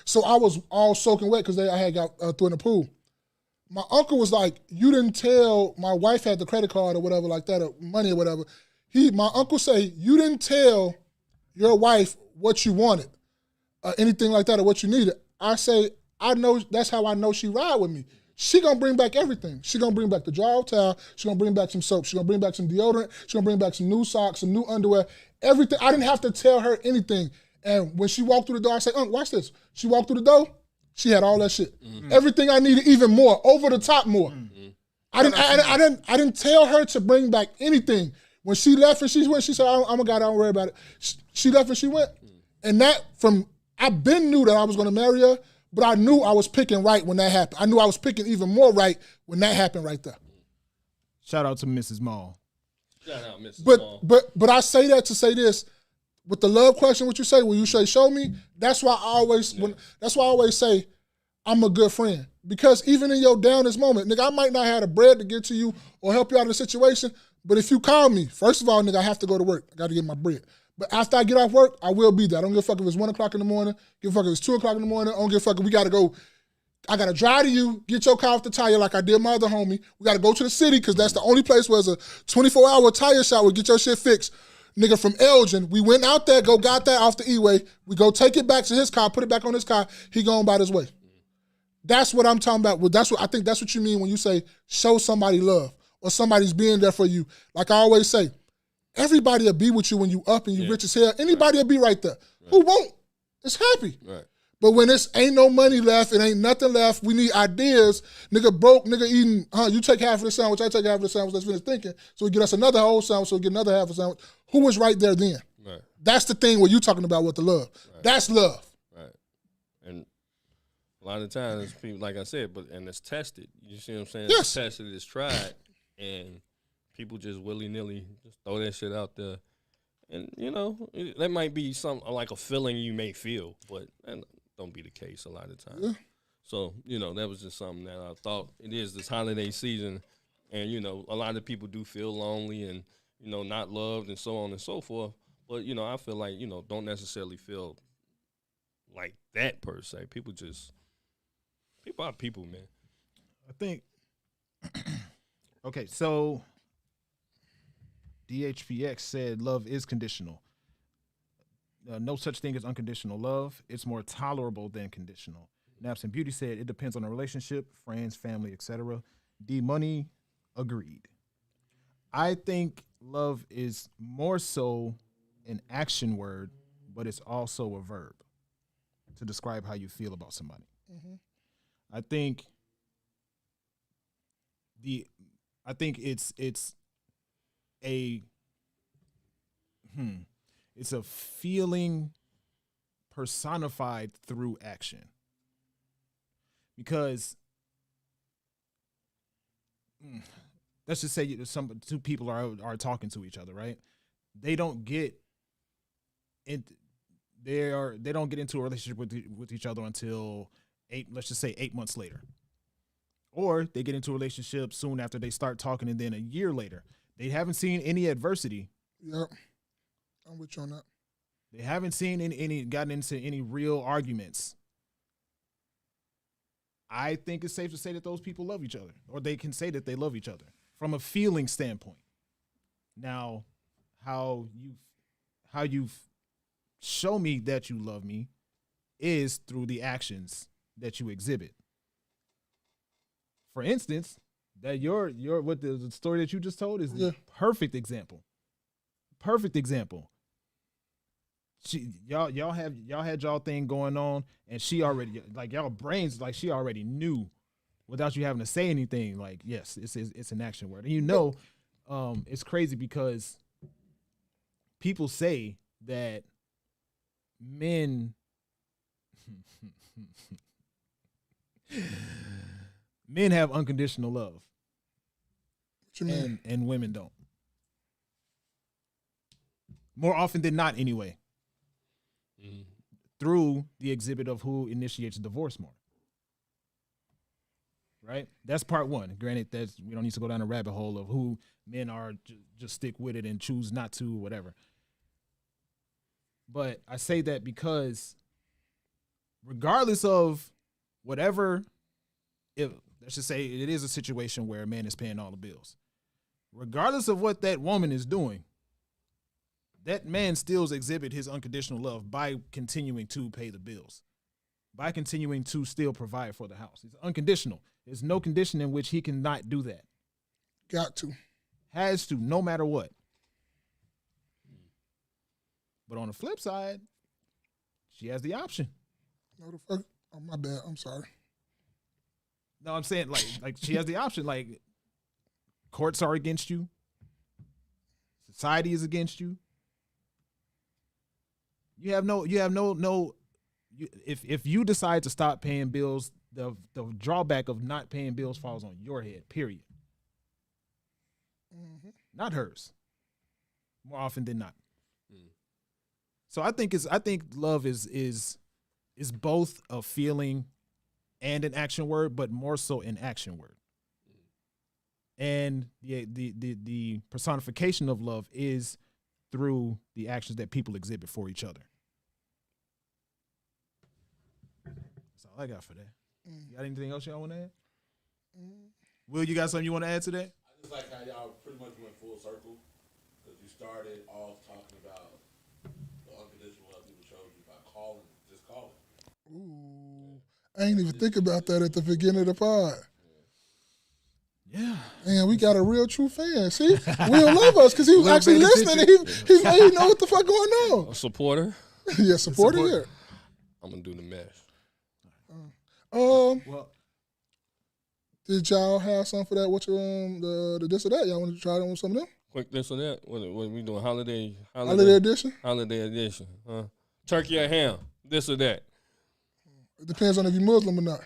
C: So I was all soaking wet because I had got through in the pool. My uncle was like, you didn't tell, my wife had the credit card or whatever like that, or money or whatever. My uncle say, you didn't tell your wife what you wanted. Anything like that or what you needed. I say, I know, that's how I know she ride with me. She gonna bring back everything. She gonna bring back the jar towel. She gonna bring back some soap. She gonna bring back some deodorant. She gonna bring back some new socks, some new underwear, everything. I didn't have to tell her anything. And when she walked through the door, I say, watch this. She walked through the door, she had all that shit. Everything I needed, even more, over the top more. I didn't tell her to bring back anything. When she left and she went, she said, I'm a guy, don't worry about it. She left and she went. And I been knew that I was going to marry her, but I knew I was picking right when that happened. I knew I was picking even more right when that happened right there.
A: Shout out to Mrs. Mall.
B: Shout out, Mrs. Mall.
C: But I say that to say this. With the love question, what you say, when you say show me, that's why I always say I'm a good friend. Because even in your downest moment, nigga, I might not have the bread to get to you or help you out of the situation, but if you call me, first of all, nigga, I have to go to work. I got to get my bread. But after I get off work, I will be there. I don't give a fuck if it's 1 o'clock in the morning, give a fuck if it's 2 o'clock in the morning, I don't give a fuck if we got to go. I got to drive to you, get your car off the tire like I did my other homie. We got to go to the city because that's the only place where there's a 24-hour tire shop where get your shit fixed. Nigga from Elgin, we went out there, got that off the E-way. We go take it back to his car, put it back on his car. He going about his way. That's what I'm talking about. I think that's what you mean when you say show somebody love or somebody's being there for you. Like I always say, everybody will be with you when you up and you rich as hell. Anybody will be right there. Who won't? It's happy.
B: Right.
C: But when it's ain't no money left, it ain't nothing left, we need ideas, nigga broke, nigga eating, you take half of the sandwich, I take half of the sandwich, let's finish thinking. So we get us another whole sandwich, so we get another half of the sandwich. Who was right there then?
B: Right.
C: That's the thing where you talking about with the love. Right. That's love.
B: Right. And a lot of times people, like I said, and it's tested. You see what I'm saying?
C: Yes.
B: It's tested, it's tried, and people just willy-nilly just throw that shit out there. And, that might be something like a feeling you may feel, but don't be the case a lot of times. Yeah. So, that was just something that I thought it is this holiday season. And, a lot of people do feel lonely and, not loved and so on and so forth. But, I feel like, don't necessarily feel like that per se. People are people, man.
A: I think, okay, so DHPX said love is conditional. No such thing as unconditional love. It's more tolerable than conditional. Naps and Beauty said it depends on the relationship, friends, family, etc. D Money agreed. I think love is more so an action word, but it's also a verb to describe how you feel about somebody. Mm-hmm. I think it's a feeling personified through action. Because let's just say two people are talking to each other, right? They don't get into a relationship with each other until 8 months later. Or they get into a relationship soon after they start talking, and then a year later. They haven't seen any adversity.
C: Yep. I'm with you on that.
A: They haven't seen gotten into any real arguments. I think it's safe to say that those people love each other, or they can say that they love each other from a feeling standpoint. Now, how show me that you love me is through the actions that you exhibit. For instance, that your what the story that you just told is the perfect example. Perfect example. Y'all had y'all thing going on, and she already, like, y'all brains, like, she already knew without you having to say anything. Like, yes, it's an action word, and it's crazy because people say that men have unconditional love.
C: What you mean?
A: And women don't. More often than not, anyway. Through the exhibit of who initiates divorce more. Right? That's part one. Granted, we don't need to go down a rabbit hole of who men are just stick with it and choose not to, whatever. But I say that because regardless of whatever, if let's just say it is a situation where a man is paying all the bills, regardless of what that woman is doing, that man still exhibit his unconditional love by continuing to pay the bills, by continuing to still provide for the house. It's unconditional. There's no condition in which he cannot do that.
C: Got to.
A: Has to, no matter what. But on the flip side, she has the option.
C: No, the fuck? Oh, my bad. I'm sorry.
A: No, I'm saying like she has the option. Like, courts are against you. Society is against you. If you decide to stop paying bills, the drawback of not paying bills falls on your head, period. Mm-hmm. Not hers. More often than not. So I think love is both a feeling and an action word, but more so an action word. And the personification of love is through the actions that people exhibit for each other. That's all I got for that. You got anything else y'all want to add? Will, you got something you want to add to that?
D: I just like how y'all pretty much went full circle, because you started off talking about the unconditional love people showed you by just calling.
C: Ooh, I ain't even think about that at the beginning of the pod.
A: Yeah.
C: Man, we got a real true fan. See, Will love us because he was actually listening. And he know what the fuck going on.
B: A supporter?
C: Yeah, supporter. Yeah.
B: I'm gonna do the math.
A: Well,
C: did y'all have something for that? What the this or that? Y'all want to try on some of them?
B: Quick this or that? What we doing? Holiday
C: edition?
B: Holiday edition. Turkey or ham? This or that?
C: It depends on if you're Muslim or not.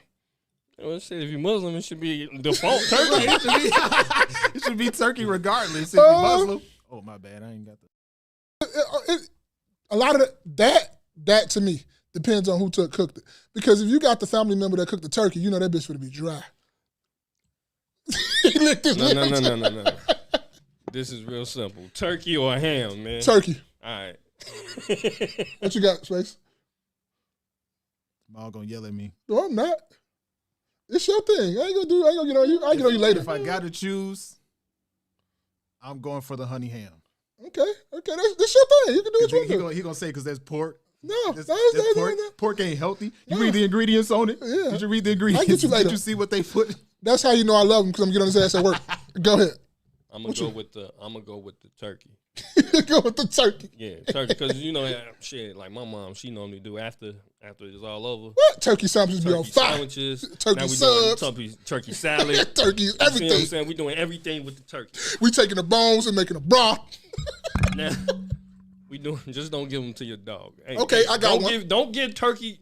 B: Well, shit, if you're Muslim, it should be default turkey.
A: It should be turkey regardless if you're Muslim. Oh, my bad. I ain't got that.
C: A lot of that to me depends on who cooked it. Because if you got the family member that cooked the turkey, you know that bitch would be dry.
B: No. This is real simple. Turkey or ham, man?
C: Turkey.
B: All right.
C: What you got, Space?
A: Y'all gonna yell at me.
C: No, I'm not. It's your thing. I ain't gonna get on you. I'll get on you later.
A: If I gotta choose, I'm going for the honey ham.
C: Okay. That's your thing. You can do what you want to do.
A: He gonna say because there's pork.
C: No,
A: There's pork. Pork ain't healthy. You read the ingredients on it.
C: Yeah.
A: Did you read the ingredients?
C: I get you later.
A: Did you see what they put?
C: That's how you know I love him, because I'm getting on his ass at work. Go ahead.
B: I'm gonna go with the turkey.
C: Go with the turkey.
B: Yeah, turkey, because shit, like my mom, she normally do after it's all over.
C: What? Turkey sandwiches be on fire.
B: Sandwiches,
C: turkey
B: now we
C: subs,
B: doing turkey salad,
C: turkey everything.
B: You know what I'm saying? We doing everything with the turkey.
C: We taking the bones and making a broth.
B: Now we doing, just don't give them to your dog. Hey,
C: okay, I got one.
B: Don't give turkey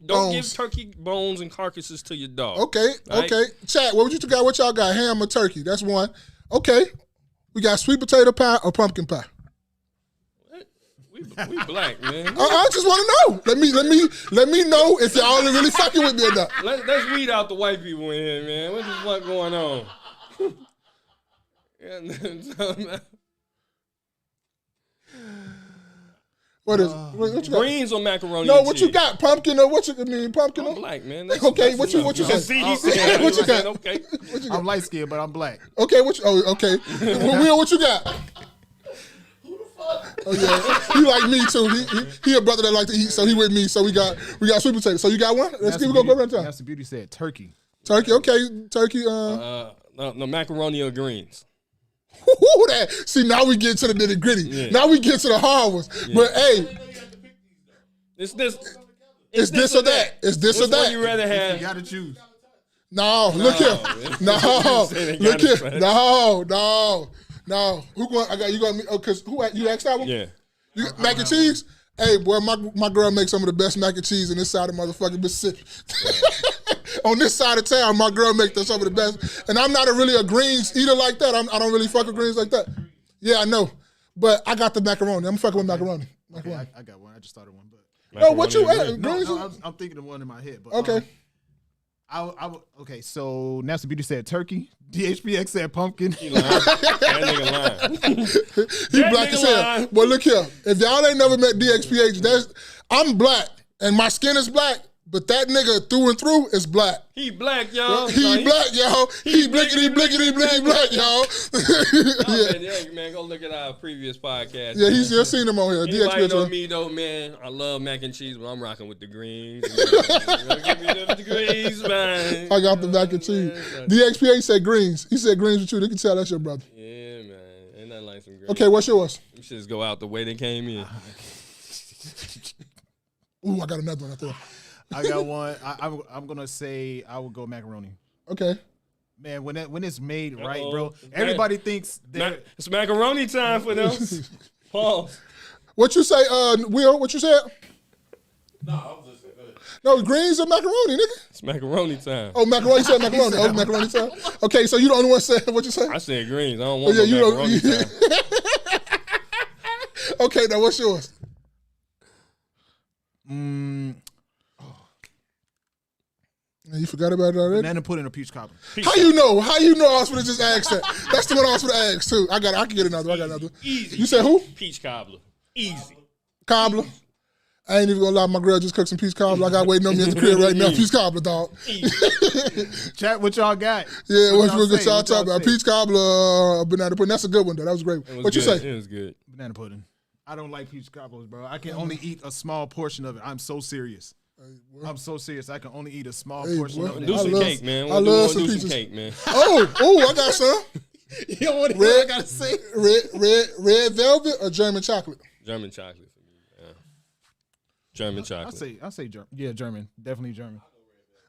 B: bones and carcasses to your dog.
C: Okay,
B: right?
C: Okay. Chat, what y'all got? Ham or turkey? That's one. Okay. We got sweet potato pie or pumpkin pie.
B: We black, man.
C: I just want to know. Let me know if y'all are really fucking with me or not.
B: Let's weed out the white people in here, man. What the fuck going on?
C: What is what you got?
B: Greens or macaroni?
C: No,
B: and
C: what
B: cheese?
C: you got? Pumpkin or what you mean? Pumpkin?
B: I'm black, man.
C: Okay, what you got?
B: See, he said,
C: What you got?
B: Okay.
C: What you got?
A: I'm light skinned, but I'm black.
C: Okay, okay. Will, what you got?
D: Who the fuck
C: Oh yeah, he like me too. He a brother that like to eat, so he with me. So we got sweet potato. So you got one? Let's go around town.
A: That's the beauty said turkey.
C: Turkey, okay, turkey.
B: No macaroni or greens.
C: That. See, now we get to the nitty gritty.
B: Yeah.
C: Now we get to the hard ones. Yeah. But hey,
B: it's this.
C: It's this or that. It's this or
B: Which one
C: that.
B: you rather have?
A: You gotta choose.
C: No, look here. No, look here. No. Who going? I got you. Got me? Oh, cause who you asked that one?
B: Yeah.
C: You mac and cheese. Hey, boy, my girl makes some of the best mac and cheese in this side of motherfucking Mississippi. On this side of town, my girl makes some of the best. And I'm not really a greens eater like that. I don't really fuck with greens like that. Yeah, I know. But I got the macaroni. I'm fucking with macaroni.
A: Okay, I got one. I just started one, but
C: no, what you at?
A: No, I'm thinking of one in my head. But,
C: okay.
A: Okay, so Nasty Beauty said turkey. DHPX said pumpkin.
B: He lying. That nigga lying.
C: He black as hell. But look here, if y'all ain't never met DXPH, I'm black and my skin is black, but that nigga through and through is black.
B: He black, y'all.
C: He black, y'all. He blickety black, y'all.
B: Yeah, man, go look at our previous podcast.
C: Yeah, he's just seen him on here.
B: Anybody know me though, man? I love mac and cheese, but I'm rocking with the greens. Give me the greens, man.
C: I got the mac and cheese. DXPH said greens. He said greens with you. They can tell that's your brother.
B: Yeah, man. Ain't nothing like some greens.
C: Okay, what's yours?
B: You should just go out the way they came in.
C: Ooh, I got another one out there.
A: I got one. I'm gonna say I would go macaroni.
C: Okay.
A: Man, when it's made right, bro, everybody thinks that
B: it's macaroni time for them. Pause.
C: What you say, Will? What you said?
D: No, I was just saying.
C: No, greens or macaroni, nigga.
B: It's macaroni time.
C: Oh, macaroni. You said macaroni. Oh, macaroni time. Okay, so you the only one saying what you say?
B: I said greens. I don't want no macaroni time.
C: Okay, now what's yours? You forgot about it already?
A: banana pudding or peach cobbler.
C: How you know? How you know I was gonna just ask that? That's the one I was gonna ask too. I can get another. I got another.
B: Easy.
C: You said who?
B: Peach cobbler. Easy.
C: Cobbler. I ain't even gonna lie. My girl just cooked some peach cobbler. I got waiting on me at the crib right now. Peach cobbler, dog.
A: Chat what y'all got.
C: Yeah, what y'all talking about? Peach cobbler, banana pudding. That's a good one though. That was great. What you say?
B: It was good.
A: Banana pudding. I don't like peach cobblers, bro. I can only eat a small portion of it. I'm so serious. I'm so serious. I can only eat a small portion of it.
B: Do some cake, man.
C: I love some
B: peaches. Cake, man.
C: Oh, I got some.
A: You don't want to hear what I gotta say?
C: Red velvet or German chocolate?
B: German chocolate for me. Yeah. German chocolate.
A: I say German. Yeah, German. Definitely German.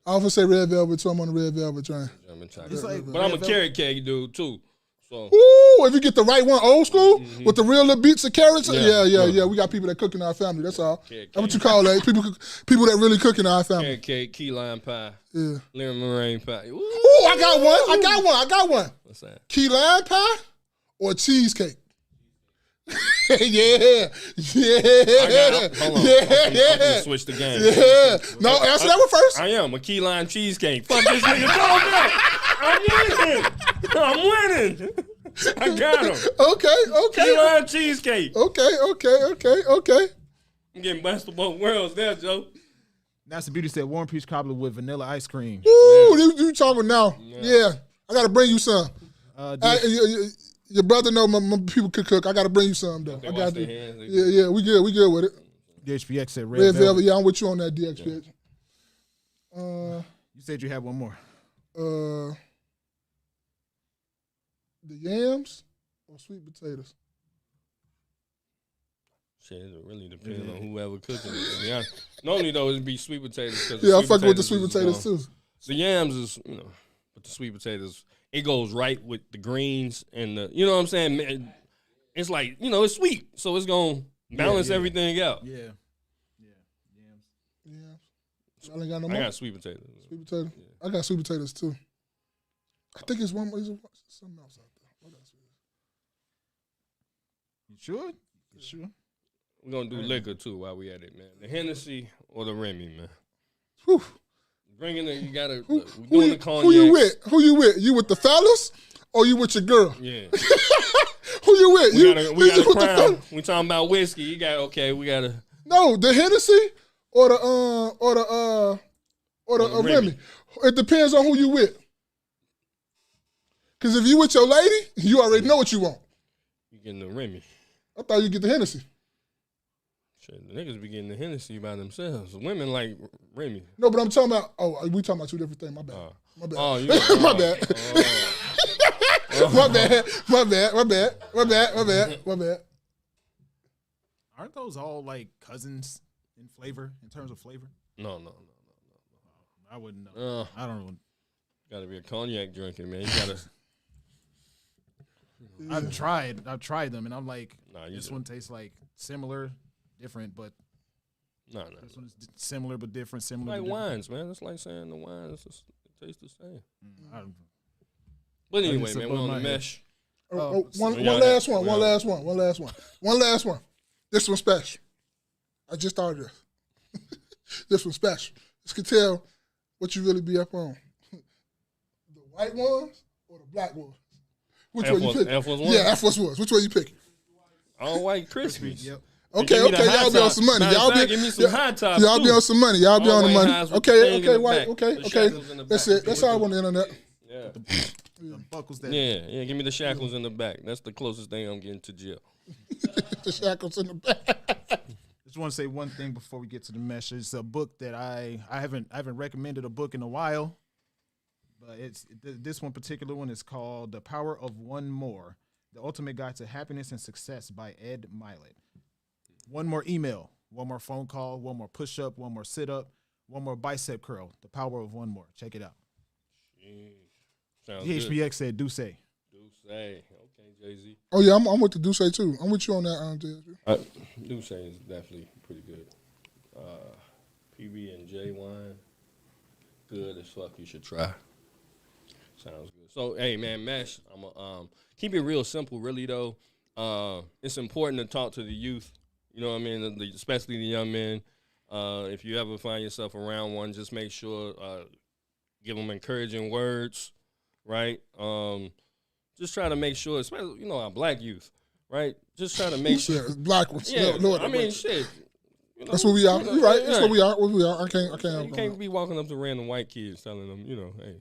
C: I often say red velvet, so I'm on the red velvet train.
B: German chocolate. But I'm a carrot cake dude too. So.
C: Ooh, if you get the right one, old school, with the real little beets of carrots, yeah. We got people that cook in our family. That's all. That's what you call that. People that really cook in our family.
B: Carrot cake, key lime pie.
C: Yeah.
B: Lemon meringue pie. Ooh,
C: I got one.
B: What's that?
C: Key lime pie or cheesecake? Yeah.
B: Hold on. I'm gonna switch the game.
C: Yeah. No, answer that one first.
B: I am a key lime cheesecake. Fuck this nigga. I'm winning. I got him.
C: Okay.
B: Key lime cheesecake.
C: Okay.
B: I'm getting best of both worlds there, Joe.
A: Nasty Beauty said warm peach cobbler with vanilla ice cream.
C: Ooh, you talking now? Yeah. I gotta bring you some. Your brother know my people could cook. I gotta bring you some though. I got to. Yeah. We good with it.
A: DHPX said
C: red velvet. Yeah, I'm with you on that DXPX.
A: You said you had one more.
C: The yams or sweet potatoes?
B: Shit, it really depends on whoever cooking it. To be honest. Normally though, it'd be sweet potatoes.
C: Yeah, I fuck with the sweet potatoes too.
B: The yams is, but the sweet potatoes, it goes right with the greens and the, you know what I'm saying? It's like, it's sweet, so it's gonna balance everything out.
A: Yeah.
C: Y'all ain't got no more?
B: I got sweet potatoes.
C: Sweet potato? Yeah. I got sweet potatoes too. I think it's something else out there. What else is it?
A: You sure?
B: We're gonna do liquor too while we at it, man. The Hennessy or the Remy, man.
C: Whew.
B: Bringing it, you gotta.
C: Who you with? Who you with? You with the fellas or you with your girl?
B: Yeah.
C: Who you with?
B: We got a crown. We talking about whiskey. You got we gotta.
C: No, the Hennessy or the Remy. It depends on who you with. Cause if you with your lady, you already know what you want.
B: You getting the Remy.
C: I thought you get the Hennessy.
B: Shit, the niggas be getting the Hennessy by themselves. Women like Remy.
C: No, but I'm talking about. Oh, we talking about two different things. My bad. My bad.
B: Oh, you
C: my bad. My bad.
A: Aren't those all like cousins in flavor, in terms of flavor?
B: No.
A: I wouldn't know. I don't know.
B: Gotta be a cognac drinking, man. You gotta.
A: I've tried them, and I'm like, this one tastes like similar, different, but
B: no.
A: This one's similar but different. Similar,
B: like
A: but different.
B: wines, man. It's like saying the wines taste the same.
A: Mm,
B: But anyway, man, we're on the mesh.
C: One last one. This one's special. I just started this. This one's special. This can tell what you really be up on. The white ones or the black ones? Which one you picking?
B: Air Force One?
C: Yeah, Air Force Ones. Which one you picking?
B: All white Krispies.
A: Yep.
C: Okay, y'all be on some money.
B: Give me some high top.
C: Y'all be on some money. Y'all be on the money. Okay,
B: white.
C: Okay. That's it. That's all I want on the internet.
B: Yeah.
A: The buckles that.
B: Yeah. Give me the shackles in the back. That's the closest thing I'm getting to jail.
C: The shackles in the back.
A: Just want to say one thing before we get to the mesh. It's a book that I haven't recommended a book in a while, but this one particular one is called The Power of One More: The Ultimate Guide to Happiness and Success by Ed Milet. One more email, one more phone call, one more push-up, one more sit-up, one more bicep curl. The power of one more. Check it out.
B: Sounds
A: DHBX
B: good.
A: said, "Do say."
B: Do say. Okay, Jay-Z.
C: Oh yeah, I'm with the Duce too. I'm with you on that, JSB.
B: Do say is definitely pretty good. PB and J wine, good as fuck. You should try. Sounds good. So hey man, mesh. I'm keep it real simple. Really though, it's important to talk to the youth. You know what I mean, especially the young men. If you ever find yourself around one, just make sure give them encouraging words, right? Just try to make sure, especially our black youth, right? Just try to make sure.
C: Black ones.
B: Yeah,
C: Lord,
B: I mean, shit.
C: That's what we are. You're right. That's what we are. What we are. I can't.
B: You can't be walking up to random white kids telling them, hey.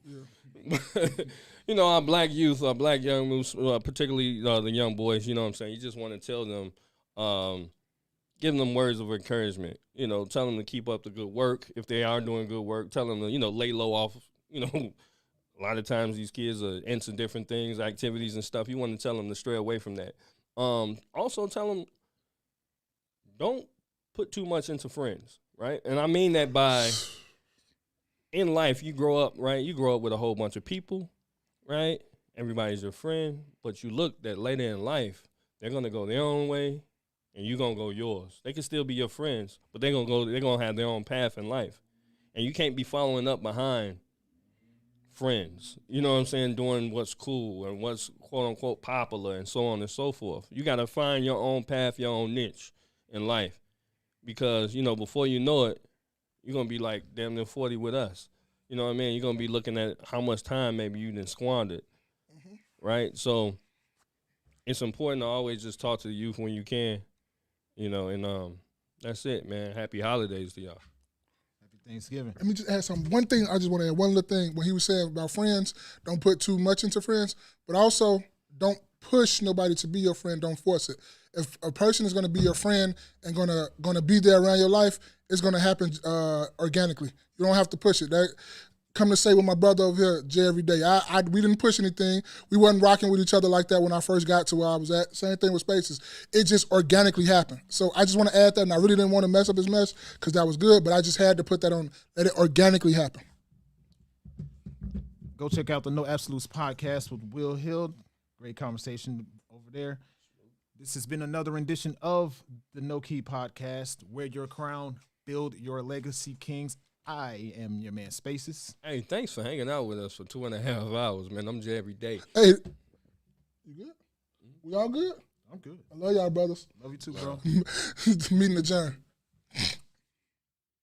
B: Yeah. Our black youth, our black young moves, particularly the young boys. You know what I'm saying? You just want to tell them, give them words of encouragement. Tell them to keep up the good work if they are doing good work. Tell them to lay low off. A lot of times these kids are into different things, activities and stuff. You want to tell them to stray away from that. Also tell them don't put too much into friends, right? And I mean that by in life, you grow up, right? You grow up with a whole bunch of people, right? Everybody's your friend, but you look that later in life, they're going to go their own way and you're going to go yours. They can still be your friends, but they're going to have their own path in life. And you can't be following up behind friends, you know what I'm saying, doing what's cool and what's quote-unquote popular and so on and so forth. You got to find your own path, your own niche in life because, before you know it, you're going to be like damn near 40 with us. You know what I mean? You're going to be looking at how much time maybe you done squandered, right? So it's important to always just talk to the youth when you can, and that's it, man. Happy holidays to y'all.
A: Thanksgiving.
C: Let me just add something. One thing I just want to add, one little thing. When he was saying about friends, don't put too much into friends, but also don't push nobody to be your friend. Don't force it. If a person is going to be your friend and gonna be there around your life, it's going to happen organically. You don't have to push it. That come to say with my brother over here, Jay, every day. We didn't push anything. We wasn't rocking with each other like that when I first got to where I was at. Same thing with Spaces. It just organically happened. So I just want to add that, and I really didn't want to mess up his mess because that was good, but I just had to put that on, let it organically happen.
A: Go check out the No Absolutes podcast with Will Hill. Great conversation over there. This has been another rendition of the KNoWKi podcast. Wear your crown, build your legacy, kings. I am your man, Spaces.
B: Hey, thanks for hanging out with us for 2.5 hours, man. I'm Jay every day.
C: Hey, you good? We all good?
A: I'm good.
C: I love y'all, brothers.
A: Love you too, bro.
C: Meeting adjourned.